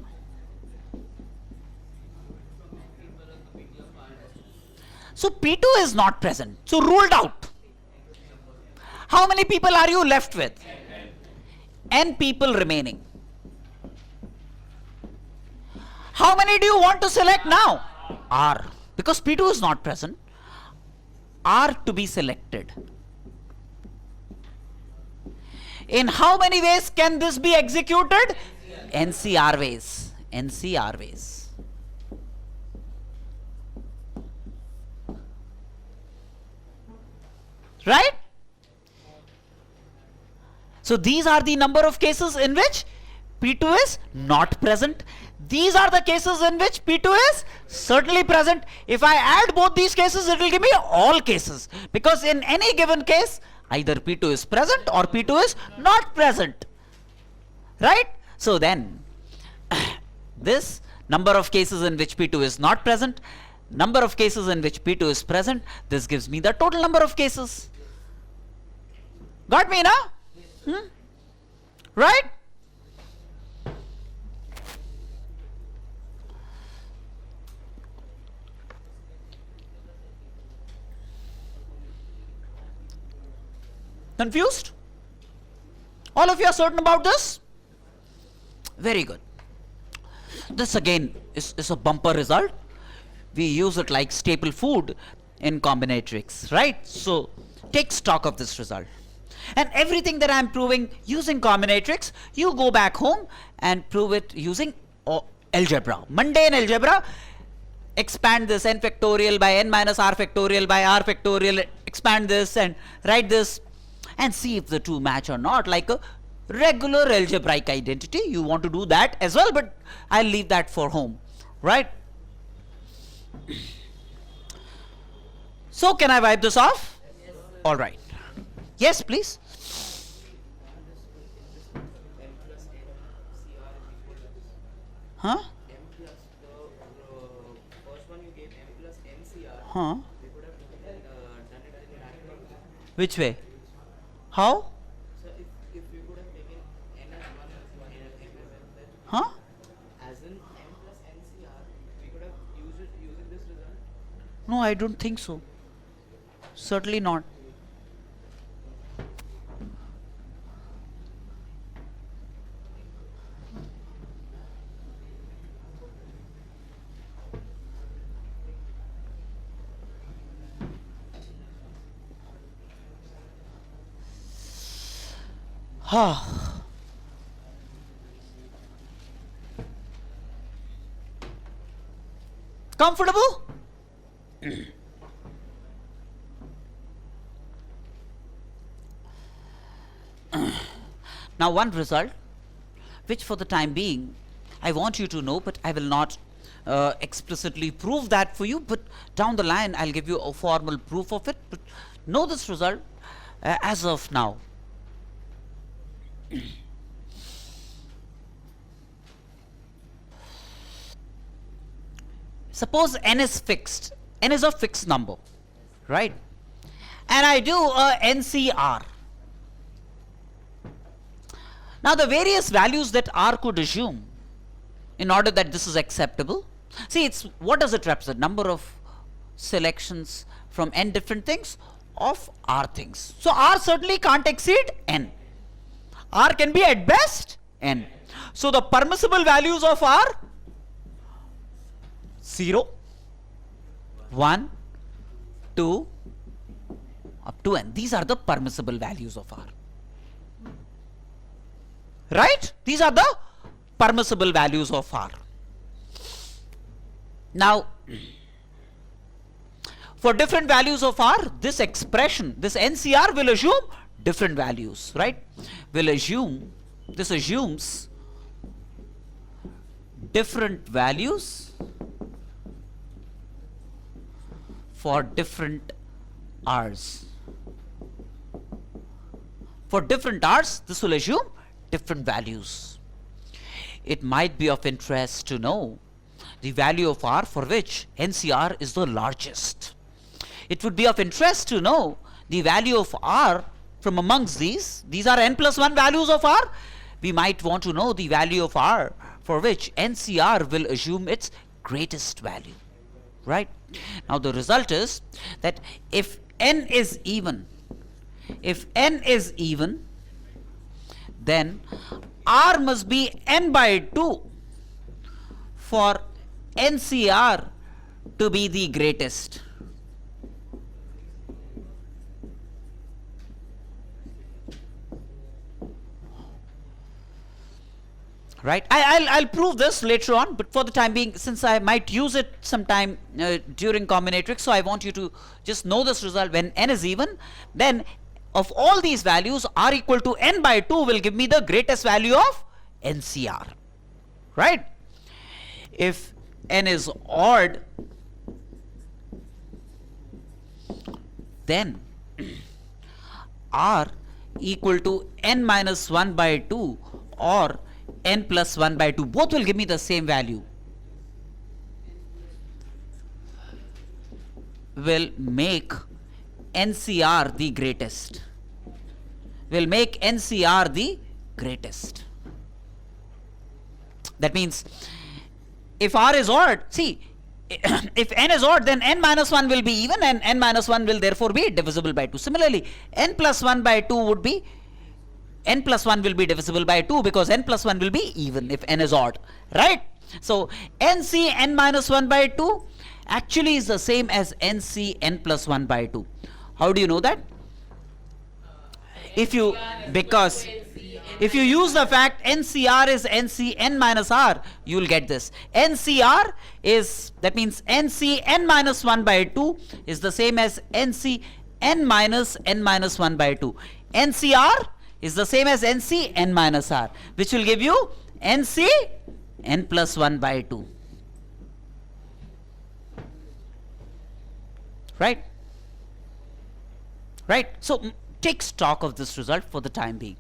So P2 is not present. So ruled out. How many people are you left with? N people remaining. How many do you want to select now? R. Because P2 is not present. R to be selected. In how many ways can this be executed? NCR ways. NCR ways. Right? So these are the number of cases in which P2 is not present. These are the cases in which P2 is certainly present. If I add both these cases, it will give me all cases. Because in any given case, either P2 is present or P2 is not present. Right? So then, this number of cases in which P2 is not present, number of cases in which P2 is present, this gives me the total number of cases. Got me now? Right? Confused? All of you are certain about this? Very good. This again is a bumper result. We use it like staple food in combinatorics, right? So take stock of this result. And everything that I am proving using combinatorics, you go back home and prove it using algebra. Mundane algebra. Expand this n factorial by n minus r factorial by r factorial. Expand this and write this and see if the two match or not, like a regular algebraic identity. You want to do that as well, but I'll leave that for home, right? So can I wipe this off? Yes, all right. Yes, please. Huh? Huh? Which way? How? So if we could have taken n as 1 then Huh? as in m plus NCR, we could have used it using this result. No, I don't think so. Certainly not. Comfortable? Now one result which for the time being I want you to know, but I will not explicitly prove that for you, but down the line I'll give you a formal proof of it. But know this result as of now. Suppose n is fixed, n is a fixed number, right? And I do a NCR. Now the various values that R could assume in order that this is acceptable, see, it's what does it represent? Number of selections from n different things of R things. So R certainly can't exceed n. R can be at best n. So the permissible values of R 0, 1, 2, up to n. These are the permissible values of R. Right? These are the permissible values of R. Now, for different values of R, this expression, this NCR will assume different values, right? Will assume, this assumes different values for different R's. For different R's, this will assume different values. It might be of interest to know the value of R for which NCR is the largest. It would be of interest to know the value of R from amongst these. These are n plus 1 values of R. We might want to know the value of R for which NCR will assume its greatest value. Right? Now the result is that if n is even, then R must be n by 2 for NCR to be the greatest. Right? I'll prove this later on, but for the time being, since I might use it sometime during combinatorics, so I want you to just know this result. When n is even, then of all these values, R equal to n by 2 will give me the greatest value of NCR. Right? If n is odd, then R equal to n minus 1 by 2 or n plus 1 by 2, both will give me the same value, will make NCR the greatest. Will make NCR the greatest. That means if R is odd, see, if n is odd, then n minus 1 will be even and n minus 1 will therefore be divisible by 2. Similarly, n plus 1 by 2 would be, n plus 1 will be divisible by 2 because n plus 1 will be even if n is odd. Right? So, NC n minus 1 by 2 actually is the same as NC n plus 1 by 2. How do you know that? If you use the fact NCR is NC n minus R, you will get this. NCR is, that means NC n minus 1 by 2 is the same as NC n minus 1 by 2. NCR is the same as NC n minus R, which will give you NC n plus 1 by 2. Right? Right? So, take stock of this result for the time being.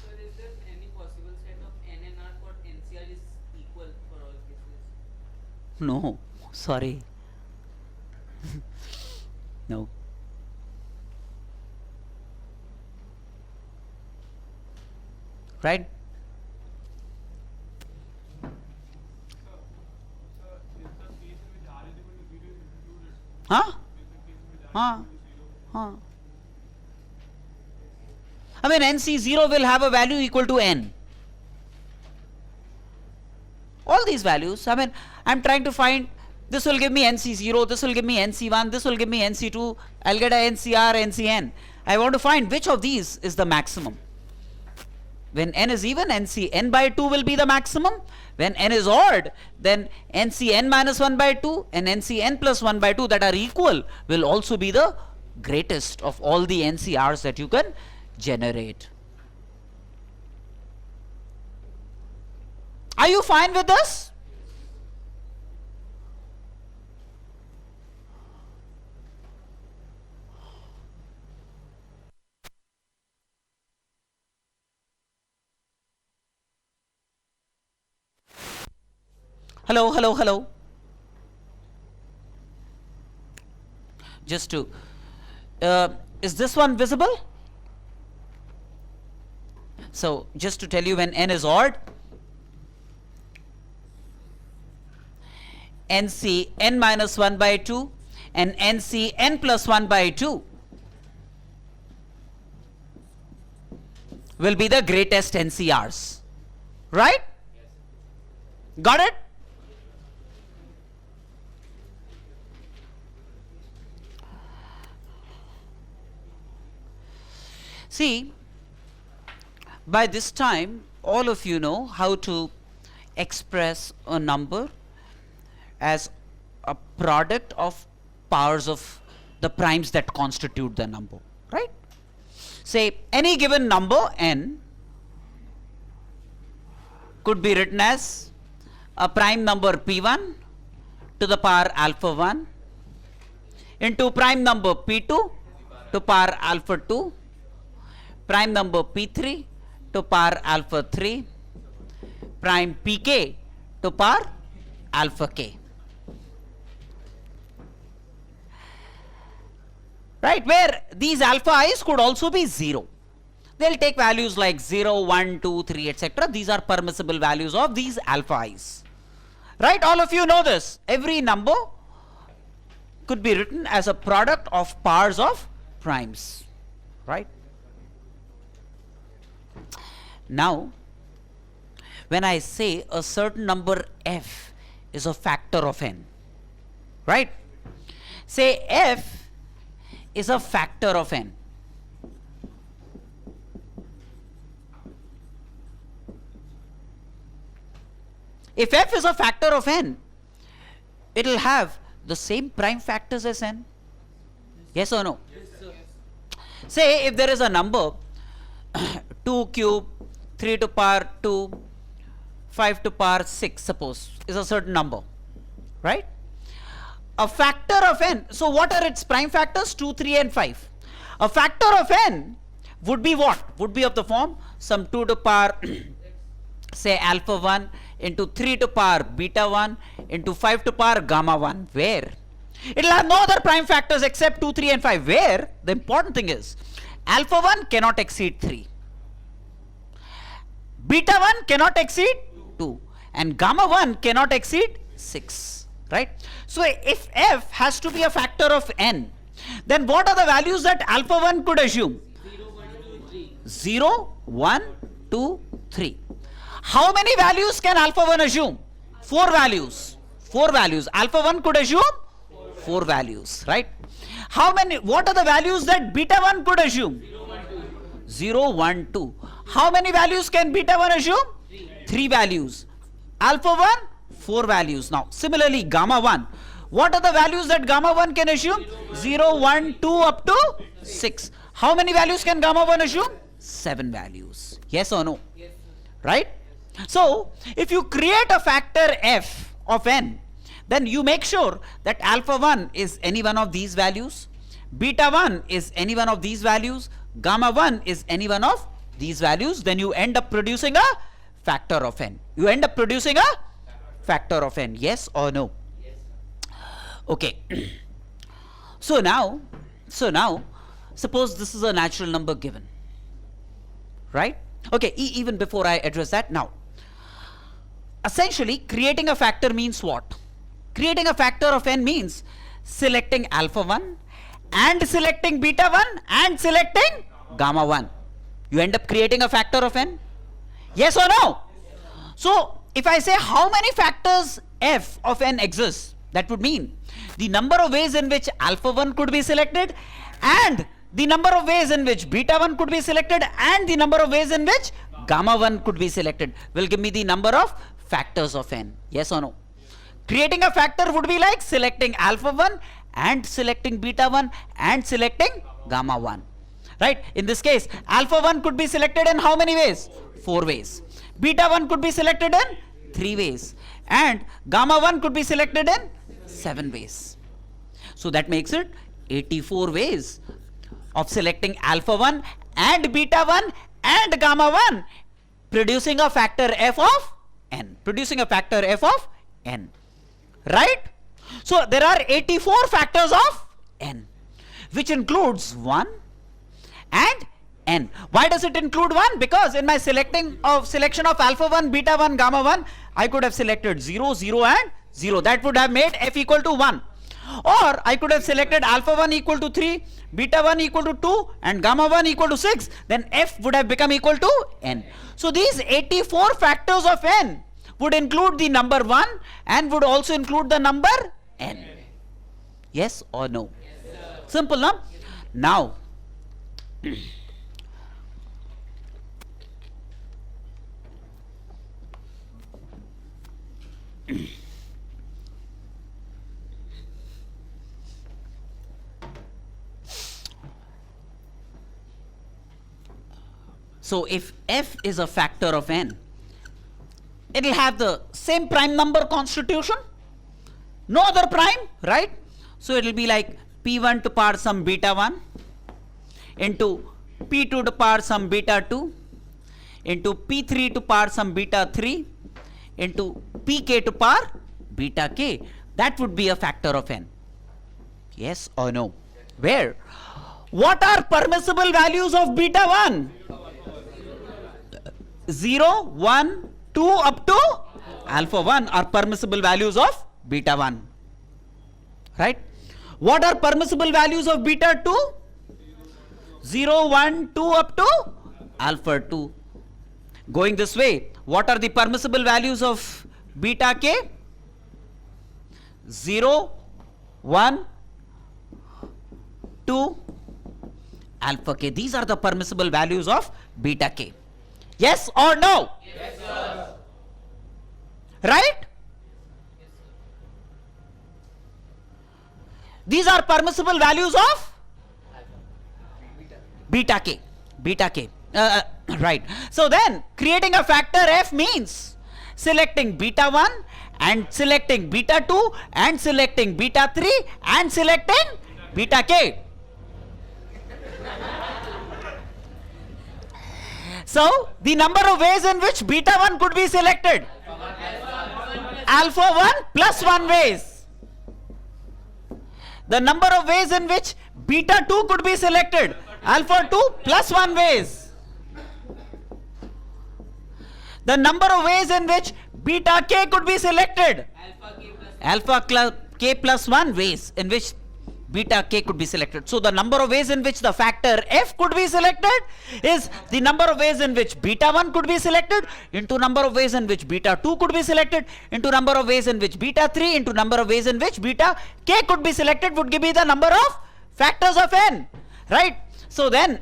So is there any possible set of n and r for NCR is equal for all cases? No, sorry. No. Right? Huh? Huh? Huh? I mean, NC0 will have a value equal to n. All these values, I mean, I'm trying to find, this will give me NC0, this will give me NC1, this will give me NC2, I'll get a NCR, NCN. I want to find which of these is the maximum. When n is even, NC n by 2 will be the maximum. When n is odd, then NC n minus 1 by 2 and NC n plus 1 by 2 that are equal will also be the greatest of all the NCRs that you can generate. Are you fine with this? Hello, hello, hello. Just to, is this one visible? So just to tell you, when n is odd, NC n minus 1 by 2 and NC n plus 1 by 2 will be the greatest NCRs. Right? Got it? See, by this time, all of you know how to express a number as a product of powers of the primes that constitute the number, right? Say any given number n could be written as a prime number p1 to the power alpha 1 into prime number p2 to power alpha 2, prime number p3 to power alpha 3, prime pk to power alpha k. Right, where these alpha i's could also be 0. They'll take values like 0, 1, 2, 3, etc. These are permissible values of these alpha i's. Right, all of you know this. Every number could be written as a product of powers of primes. Right? Now, when I say a certain number f is a factor of n, right? Say f is a factor of n. If f is a factor of n, it will have the same prime factors as n. Yes or no? Yes, sir. Say if there is a number 2 cube, 3 to power 2, 5 to power 6, suppose, is a certain number, right? A factor of n, so what are its prime factors? 2, 3 and 5. A factor of n would be what? Would be of the form some 2 to power say alpha 1 into 3 to power beta 1 into 5 to power gamma 1, where it will have no other prime factors except 2, 3 and 5, where the important thing is alpha 1 cannot exceed 3, beta 1 cannot exceed 2, and gamma 1 cannot exceed 6, right? So if f has to be a factor of n, then what are the values that alpha 1 could assume? 0, 1, 2, 3. How many values can alpha 1 assume? 4 values. 4 values. Alpha 1 could assume 4 values, right? How many? What are the values that beta 1 could assume? 0, 1, 2. How many values can beta 1 assume? 3 values. Alpha 1, 4 values. Now, similarly, gamma 1. What are the values that gamma 1 can assume? 0, 1, 2 up to 6. How many values can gamma 1 assume? 7 values. Yes or no? Yes, sir. Right? So, if you create a factor f of n, then you make sure that alpha 1 is any one of these values, beta 1 is any one of these values, gamma 1 is any one of these values, then you end up producing a factor of n. You end up producing a factor of n. Yes or no? Yes, sir. Okay. So now, suppose this is a natural number given, right? Okay, even before I address that, now, essentially, creating a factor means what? Creating a factor of n means selecting alpha 1 and selecting beta 1 and selecting gamma 1. You end up creating a factor of n. Yes or no? So, if I say how many factors f of n exists, that would mean the number of ways in which alpha 1 could be selected and the number of ways in which beta 1 could be selected and the number of ways in which gamma 1 could be selected will give me the number of factors of n. Yes or no? Creating a factor would be like selecting alpha 1 and selecting beta 1 and selecting gamma 1. Right? In this case, alpha 1 could be selected in how many ways? 4 ways. Beta 1 could be selected in 3 ways. And gamma 1 could be selected in 7 ways. So that makes it 84 ways of selecting alpha 1 and beta 1 and gamma 1, producing a factor f of n. Producing a factor f of n. Right? So there are 84 factors of n, which includes 1 and n. Why does it include 1? Because in my selection of alpha 1, beta 1, gamma 1, I could have selected 0, 0 and 0. That would have made f equal to 1. Or I could have selected alpha 1 equal to 3, beta 1 equal to 2 and gamma 1 equal to 6. Then f would have become equal to n. So these 84 factors of n would include the number 1 and would also include the number n. Yes or no? Yes, simple, no? Now, so if f is a factor of n, it will have the same prime number constitution, no other prime, right? So it will be like p1 to power some beta 1 into p2 to power some beta 2 into p3 to power some beta 3 into pk to power beta k. That would be a factor of n. Yes or no? Where? What are permissible values of beta 1? 0, 1, 2 up to alpha 1 are permissible values of beta 1. Right? What are permissible values of beta 2? 0, 1, 2 up to alpha 2. Going this way, what are the permissible values of beta k? 0, 1, 2, alpha k. These are the permissible values of beta k. Yes or no? Yes, sir. Right? Yes, sir. These are permissible values of beta k. Beta k. Right. So then, creating a factor f means selecting beta 1 and selecting beta 2 and selecting beta 3 and selecting beta k. So, the number of ways in which beta 1 could be selected? Alpha 1 plus 1 ways. The number of ways in which beta 2 could be selected? Alpha 2 plus 1 ways. The number of ways in which beta k could be selected? Alpha k plus 1 ways in which beta k could be selected. So the number of ways in which the factor f could be selected is the number of ways in which beta 1 could be selected into number of ways in which beta 2 could be selected into number of ways in which beta 3 into number of ways in which beta k could be selected would give me the number of factors of n. Right? So then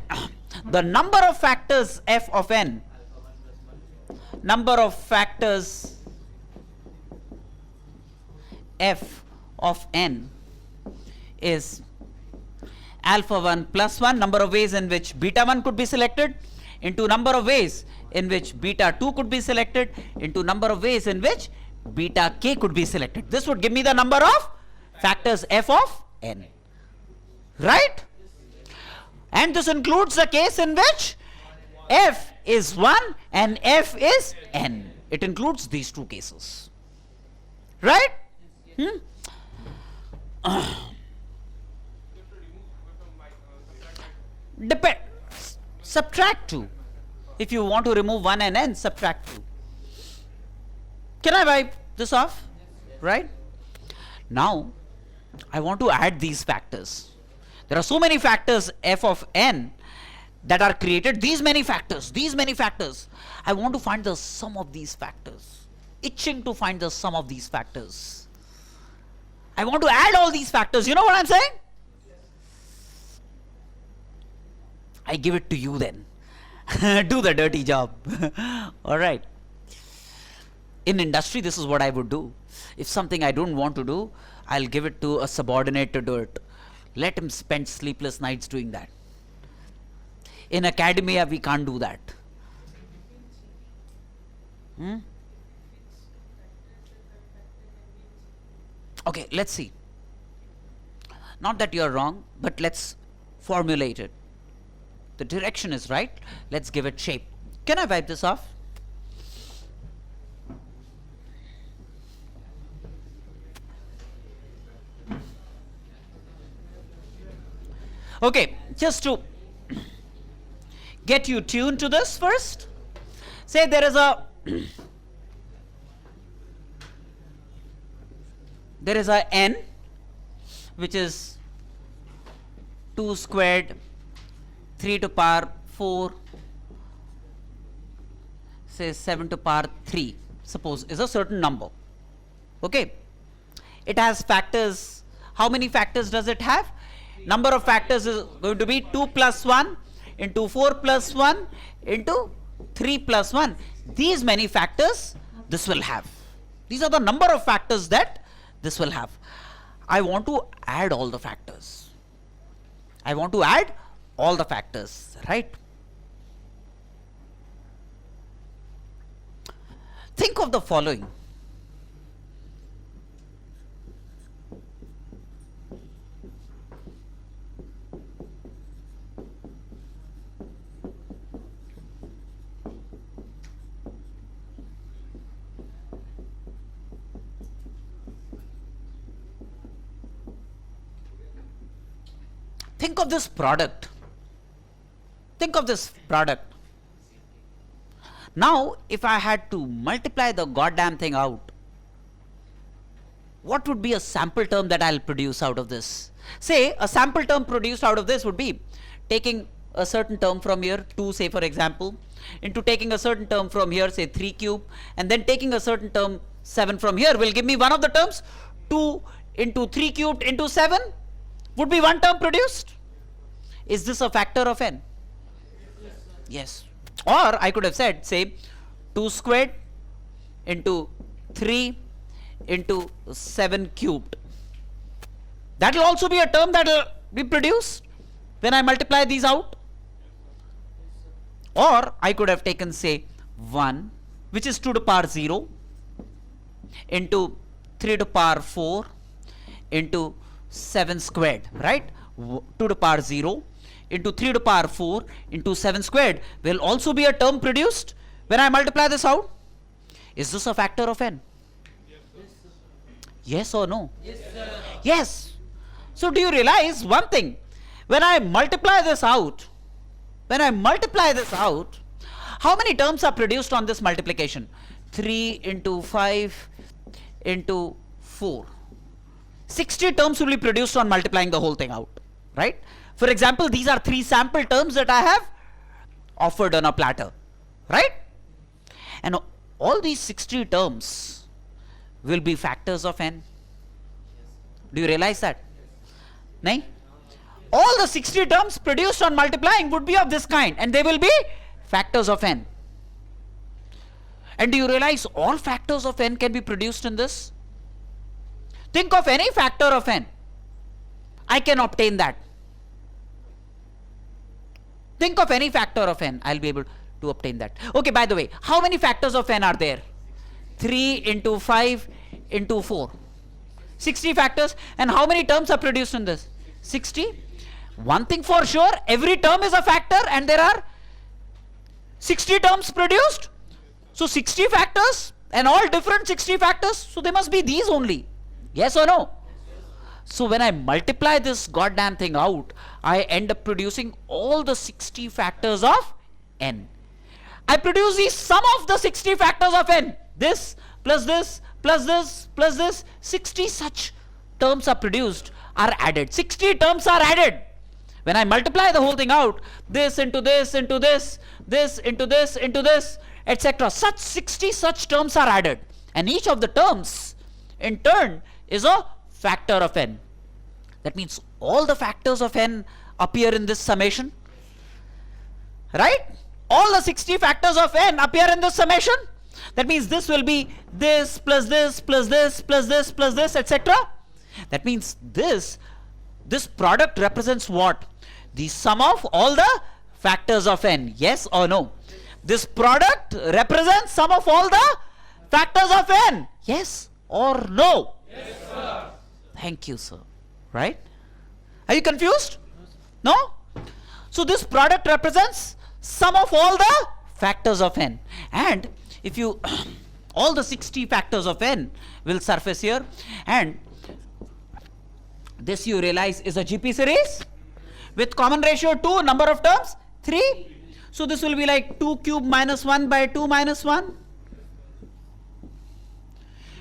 the number of factors f of n, number of factors f of n is alpha 1 plus 1 number of ways in which beta 1 could be selected into number of ways in which beta 2 could be selected into number of ways in which beta k could be selected. This would give me the number of factors f of n. Right? And this includes the case in which f is 1 and f is n. It includes these two cases. Right? Subtract 2. If you want to remove 1 and n, subtract 2. Can I wipe this off? Right? Now, I want to add these factors. There are so many factors f of n that are created. These many factors. I want to find the sum of these factors. Itching to find the sum of these factors. I want to add all these factors. You know what I'm saying? I give it to you then. Do the dirty job. Alright. In industry, this is what I would do. If something I don't want to do, I'll give it to a subordinate to do it. Let him spend sleepless nights doing that. In academia, we can't do that. Okay, let's see. Not that you're wrong, but let's formulate it. The direction is right. Let's give it shape. Can I wipe this off? Okay, just to get you tuned to this first, say there is a there is a n which is 2 squared 3 to power 4, say 7 to power 3, suppose, is a certain number. Okay, it has factors. How many factors does it have? Number of factors is going to be 2 plus 1 into 4 plus 1 into 3 plus 1. These many factors this will have. These are the number of factors that this will have. I want to add all the factors. I want to add all the factors, right? Think of the following. Think of this product. Think of this product. Now, if I had to multiply the goddamn thing out, what would be a sample term that I'll produce out of this? Say, a sample term produced out of this would be taking a certain term from here, 2 say for example, into taking a certain term from here, say 3 cube, and then taking a certain term 7 from here will give me one of the terms. 2 into 3 cubed into 7 would be one term produced. Is this a factor of n? Yes. Or I could have said, say 2 squared into 3 into 7 cubed. That will also be a term that will be produced when I multiply these out. Or I could have taken, say 1, which is 2 to the power 0 into 3 to the power 4 into 7 squared, right? 2 to the power 0 into 3 to the power 4 into 7 squared will also be a term produced when I multiply this out. Is this a factor of n? Yes or no? Yes, sir. Yes. So do you realize one thing? When I multiply this out, how many terms are produced on this multiplication? 3 into 5 into 4. 60 terms will be produced on multiplying the whole thing out, right? For example, these are 3 sample terms that I have offered on a platter, right? And all these 60 terms will be factors of n. Do you realize that? Nahin? All the 60 terms produced on multiplying would be of this kind, and they will be factors of n. And do you realize all factors of n can be produced in this? Think of any factor of n. I can obtain that. Think of any factor of n. I'll be able to obtain that. Okay, by the way, how many factors of n are there? 3 into 5 into 4. 60 factors. And how many terms are produced in this? 60. One thing for sure, every term is a factor and there are 60 terms produced. So 60 factors and all different 60 factors. So they must be these only. Yes or no? So when I multiply this goddamn thing out, I end up producing all the 60 factors of n. I produce the sum of the 60 factors of n. This plus this plus this plus this. 60 such terms are produced, are added. 60 terms are added. When I multiply the whole thing out, this into this into this, this into this into this, etc. Such 60 such terms are added. And each of the terms in turn is a factor of n. That means all the factors of n appear in this summation, right? All the 60 factors of n appear in this summation. That means this will be this plus this plus this plus this plus this, etc. That means this product represents what? The sum of all the factors of n. Yes or no? This product represents sum of all the factors of n. Yes or no? Yes, sir. Thank you, sir. Right? Are you confused? No? So this product represents sum of all the factors of n. And if you all the 60 factors of n will surface here, and this you realize is a GP series. with common ratio 2, number of terms 3. So this will be like 2 cube minus 1 by 2 minus 1.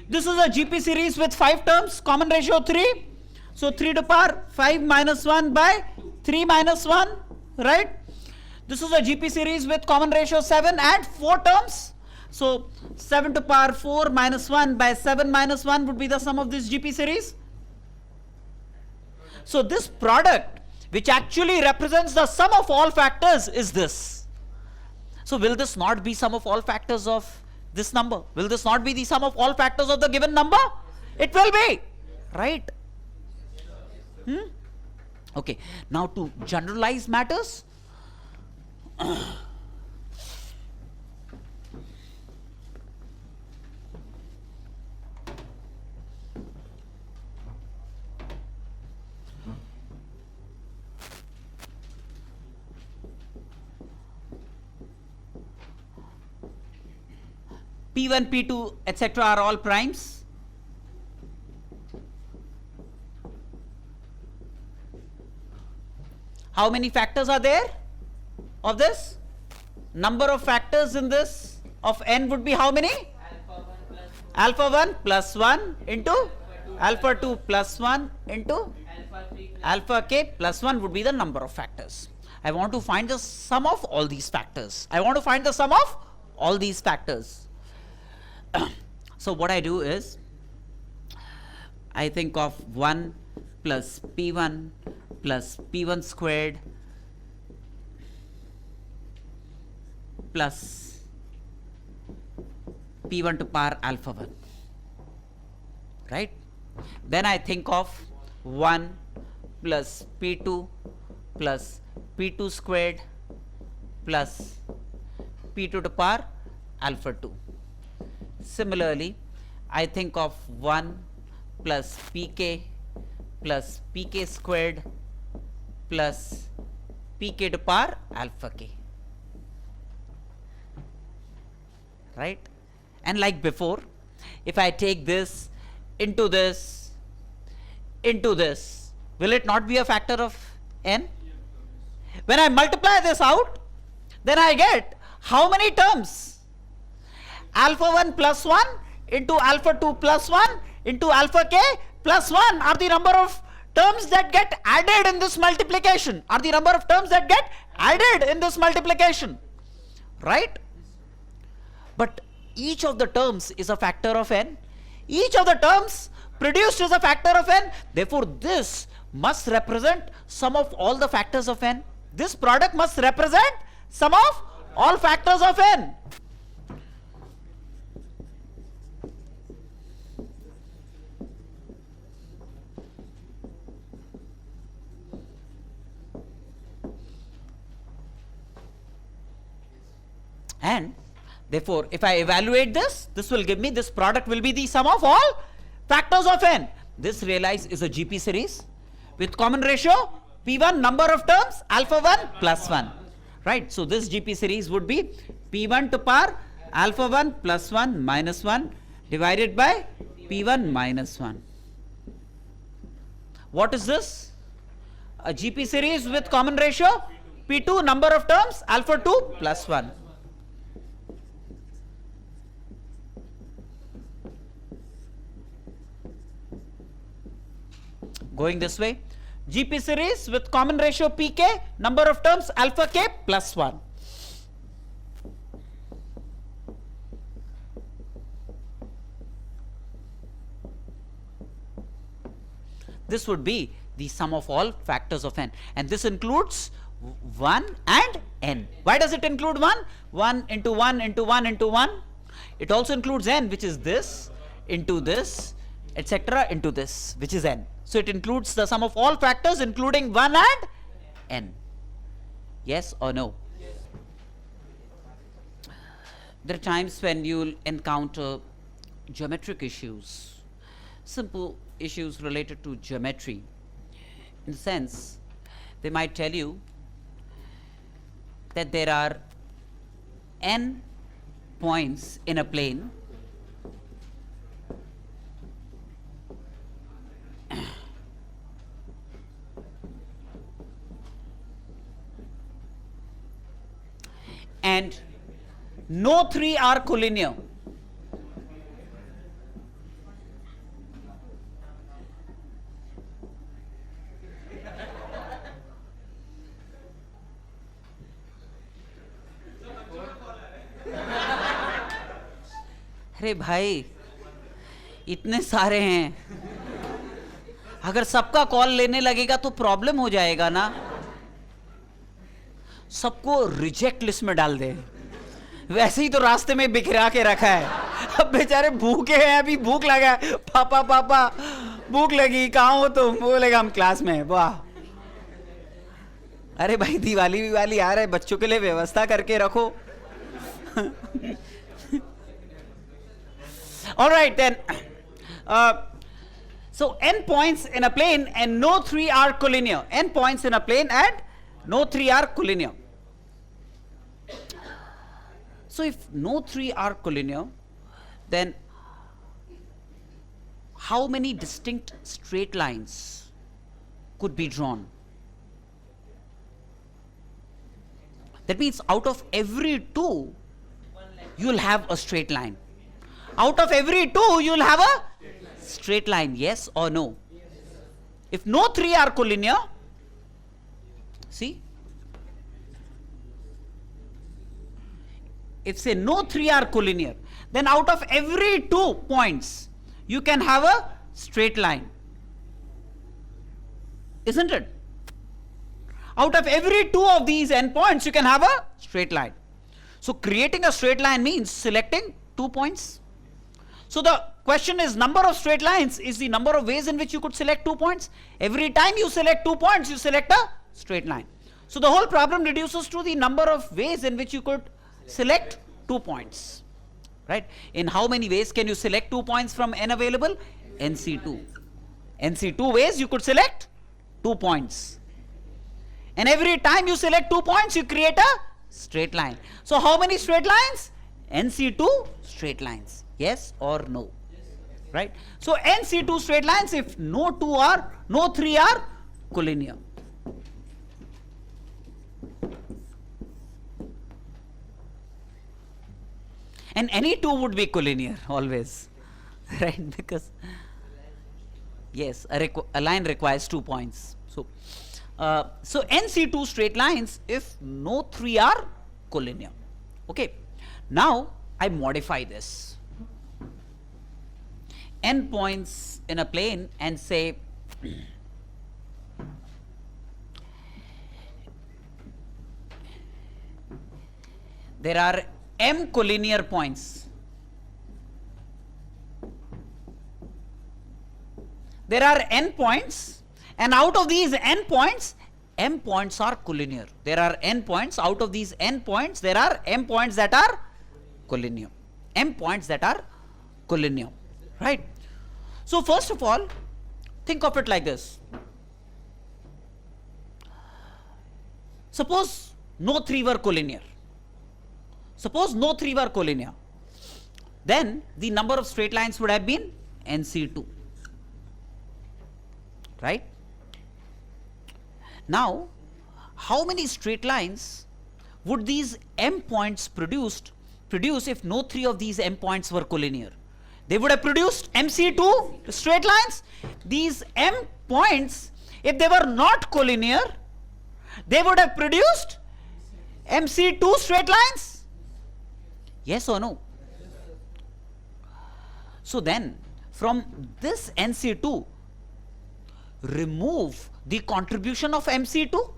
This is a GP series with 5 terms, common ratio 3. So 3 to the power 5 minus 1 by 3 minus 1, right? This is a GP series with common ratio 7 and 4 terms. So 7 to the power 4 minus 1 by 7 minus 1 would be the sum of this GP series. So this product, which actually represents the sum of all factors, is this. So will this not be sum of all factors of this number? Will this not be the sum of all factors of the given number? It will be, right? Okay, now to generalize matters. P1, P2, etc. are all primes. How many factors are there of this? Number of factors in this of n would be how many? Alpha 1 plus 1 into alpha 2 plus 1 into alpha k plus 1 would be the number of factors. I want to find the sum of all these factors. I want to find the sum of all these factors. So what I do is, I think of 1 plus p1 plus p1 squared plus p1 to power alpha 1, right? Then I think of 1 plus p2 plus p2 squared plus p2 to power alpha 2. Similarly, I think of 1 plus pk plus pk squared plus pk to power alpha k, right? And like before, if I take this into this into this, will it not be a factor of n? When I multiply this out, then I get how many terms? Alpha 1 plus 1 into alpha 2 plus 1 into alpha k plus 1 are the number of terms that get added in this multiplication, are the number of terms that get added in this multiplication, right? But each of the terms is a factor of n. Each of the terms produced is a factor of n. Therefore, this must represent sum of all the factors of n. This product must represent sum of all factors of n. And therefore, if I evaluate this, this will give me, this product will be the sum of all factors of n. This, realize, is a GP series with common ratio p1, number of terms, alpha 1 plus 1, right? So this GP series would be p1 to power alpha 1 plus 1 minus 1 divided by p1 minus 1. What is this? A GP series with common ratio p2, number of terms, alpha 2 plus 1. Going this way, GP series with common ratio pk, number of terms alpha k plus 1. This would be the sum of all factors of n, and this includes 1 and n. Why does it include 1? 1 into 1 into 1 into 1. It also includes n, which is this into this, etc. into this, which is n. So it includes the sum of all factors including 1 and n. Yes or no? Yes. There are times when you'll encounter geometric issues, simple issues related to geometry. In the sense, they might tell you that there are n points in a plane and no three are collinear. अरे भाई इतने सारे हैं, अगर सबका call लेने लगेगा तो प्रॉब्लम हो जाएगा ना. सबको रिजेक्ट लिस्ट में डाल दे. वैसे ही तो रास्ते में बिखरा के रखा है. अब बेचारे भूखे हैं, अभी भूख लगा है. पापा पापा भूख लगी, कहाँ हो तुम? बोलेगा हम क्लास में. वाह, अरे भाई दिवाली विवाली आ रहा है, बच्चों के लिए व्यवस्था करके रखो. All right then. So n points in a plane and no three are collinear. N points in a plane and no three are collinear. So if no three are collinear, then how many distinct straight lines could be drawn? That means out of every two, you'll have a straight line. Out of every two, you'll have a straight line. Yes or no? If no three are collinear, see, if say no three are collinear, then out of every 2 points, you can have a straight line. Isn't it? Out of every 2 of these endpoints, you can have a straight line. So creating a straight line means selecting 2 points. So the question is, number of straight lines is the number of ways in which you could select 2 points. Every time you select 2 points, you select a straight line. So the whole problem reduces to the number of ways in which you could select 2 points. Right? In how many ways can you select 2 points from n available? NC2. NC2 ways you could select 2 points. And every time you select 2 points, you create a straight line. So how many straight lines? NC2 straight lines. Yes or no? Right? So NC2 straight lines if no 3 are collinear. And any 2 would be collinear always. Right? Because yes, a line requires 2 points. So so NC2 straight lines if no 3 are collinear. Okay. Now I modify this. N points in a plane and say there are m collinear points. There are n points, and out of these n points, m points are collinear. There are n points. Out of these n points, there are m points that are collinear. M points that are collinear. Right? So first of all, think of it like this. Suppose no 3 were collinear. Suppose no 3 were collinear. Then the number of straight lines would have been NC2. Right? Now, how many straight lines would these m points produce if no 3 of these m points were collinear? They would have produced MC2 straight lines. These m points, if they were not collinear, they would have produced MC2 straight lines. Yes or no? So then, from this NC2, remove the contribution of MC2.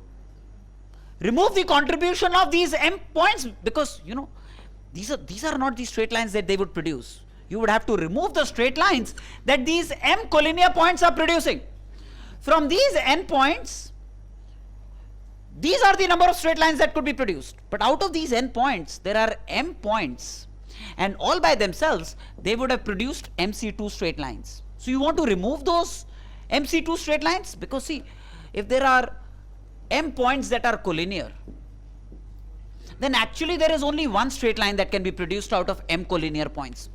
Remove the contribution of these m points, because you know these are not the straight lines that they would produce. You would have to remove the straight lines that these m collinear points are producing. From these n points, these are the number of straight lines that could be produced. But out of these n points, there are m points, and all by themselves, they would have produced MC2 straight lines. So you want to remove those MC2 straight lines, because see, if there are m points that are collinear, then actually there is only one straight line that can be produced out of m collinear points.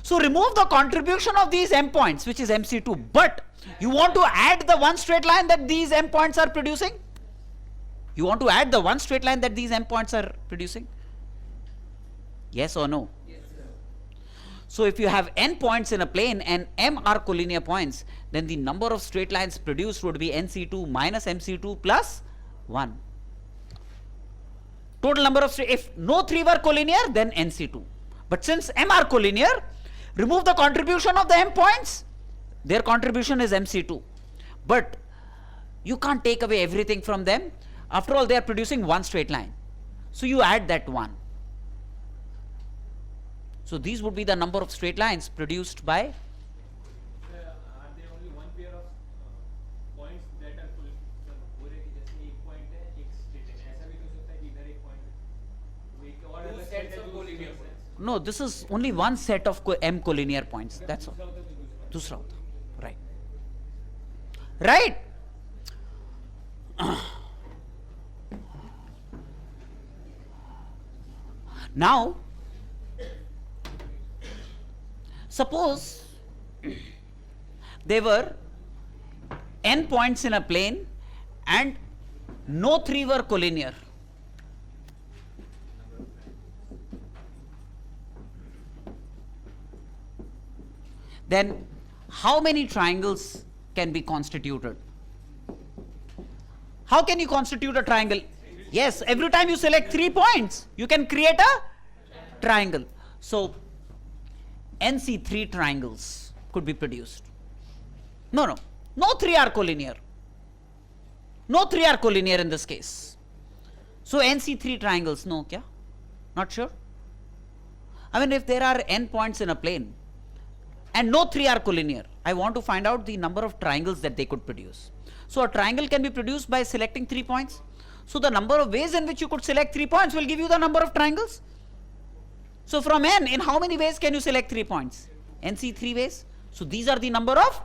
So remove the contribution of these m points, which is MC2, but you want to add the one straight line that these m points are producing? You want to add the one straight line that these m points are producing? Yes or no? Yes, sir. So if you have n points in a plane and m are collinear points, then the number of straight lines produced would be nc2 minus mc2 plus 1. Total number of straight, if no 3 were collinear, then nc2. But since m are collinear, remove the contribution of the m points, their contribution is mc2. But you can't take away everything from them. After all, they are producing one straight line. So you add that 1. So these would be the number of straight lines produced by. are there only one pair of points that are full पूरे जैसे एक point है एक straight है ऐसा भी तो हो सकता है कि इधर एक point है एक और Two अलग sets set है of जो collinear दूसरा points. No, this is only one set of m collinear points. That's all. होता है तो दूसरा दूसरा होता. Right. Right. Now, suppose there were n points in a plane and no 3 were collinear. Then how many triangles can be constituted? How can you constitute a triangle? Yes, every time you select 3 points, you can create a triangle. So, NC3 triangles could be produced. No 3 are collinear. No 3 are collinear in this case. So, NC3 triangles, no, kya? Not sure? I mean, if there are n points in a plane and no 3 are collinear, I want to find out the number of triangles that they could produce. So a triangle can be produced by selecting 3 points. So the number of ways in which you could select 3 points will give you the number of triangles. So from n, in how many ways can you select 3 points? NC 3 ways. So these are the number of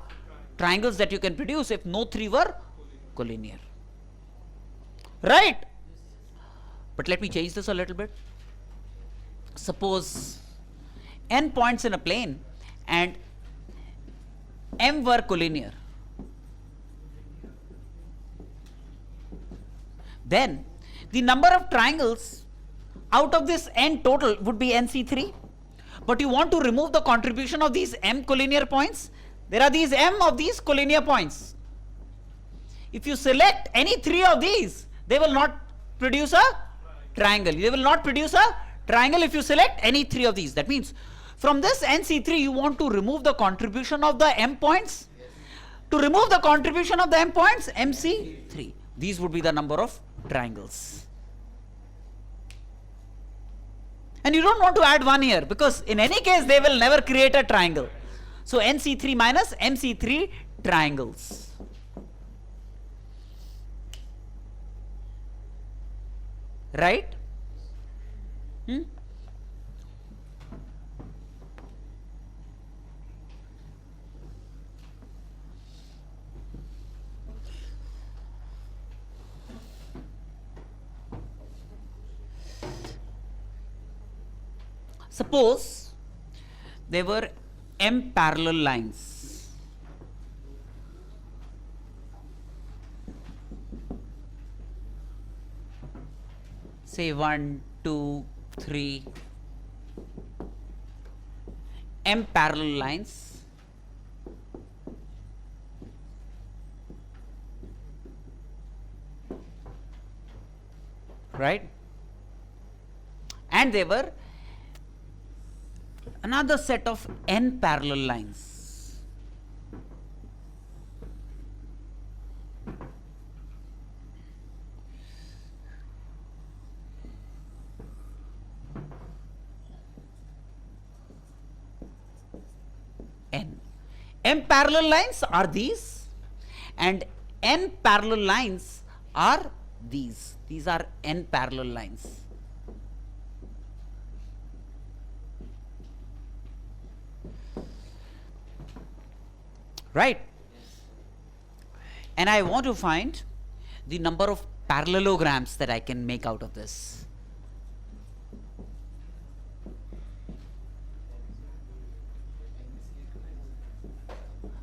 triangles that you can produce if no 3 were collinear. Right? But let me change this a little bit. Suppose n points in a plane and m were collinear. Then the number of triangles out of this n total would be nc3. But you want to remove the contribution of these m collinear points. There are these m of these collinear points. If you select any 3 of these, they will not produce a triangle. They will not produce a triangle if you select any 3 of these. That means from this nc3 you want to remove the contribution of the m points. To remove the contribution of the m points, mc3. These would be the number of triangles. And you don't want to add 1 here because in any case they will never create a triangle. So nc3 minus mc3 triangles. Right? Suppose there were m parallel lines. Say 1, 2, 3 m parallel lines. Right? And there were another set of n parallel lines. M parallel lines are these and n parallel lines are these. These are n parallel lines. Right? And I want to find the number of parallelograms that I can make out of this.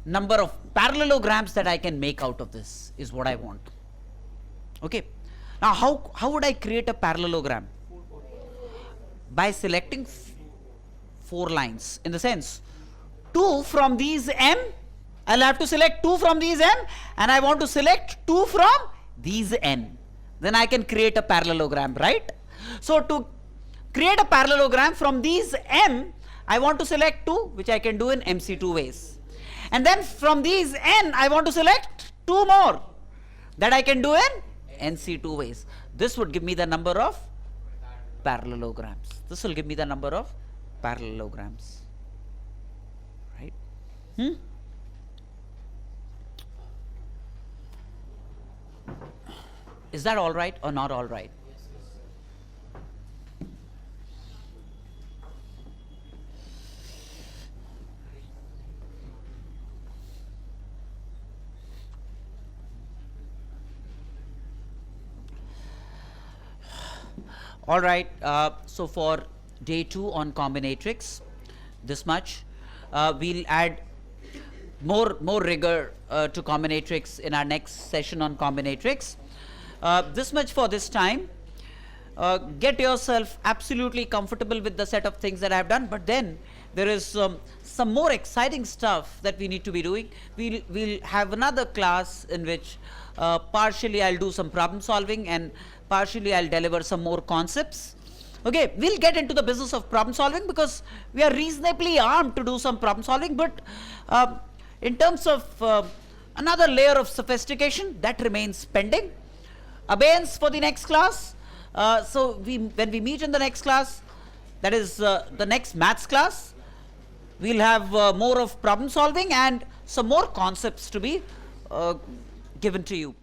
Number of parallelograms that I can make out of this is what I want. Okay. Now how would I create a parallelogram? by selecting 4 lines. In the sense, 2 from these m, I'll have to select 2 from these m, and I want to select 2 from these n. Then I can create a parallelogram, right? So to create a parallelogram from these m, I want to select 2, which I can do in MC2 ways. And then from these n, I want to select 2 more that I can do in NC2 ways. This would give me the number of parallelograms. This will give me the number of parallelograms. Right? Is that all right or not all right? All right, so for day 2 on combinatorics, this much. We'll add more rigor to combinatorics in our next session on combinatorics. This much for this time. Get yourself absolutely comfortable with the set of things that I have done, but then there is some more exciting stuff that we need to be doing. We'll have another class in which partially I'll do some problem solving and partially I'll deliver some more concepts. Okay, we'll get into the business of problem solving because we are reasonably armed to do some problem solving, but in terms of another layer of sophistication, that remains pending. Abeyance for the next class. So when we meet in the next class, that is the next maths class, we'll have more of problem solving and some more concepts to be given to you.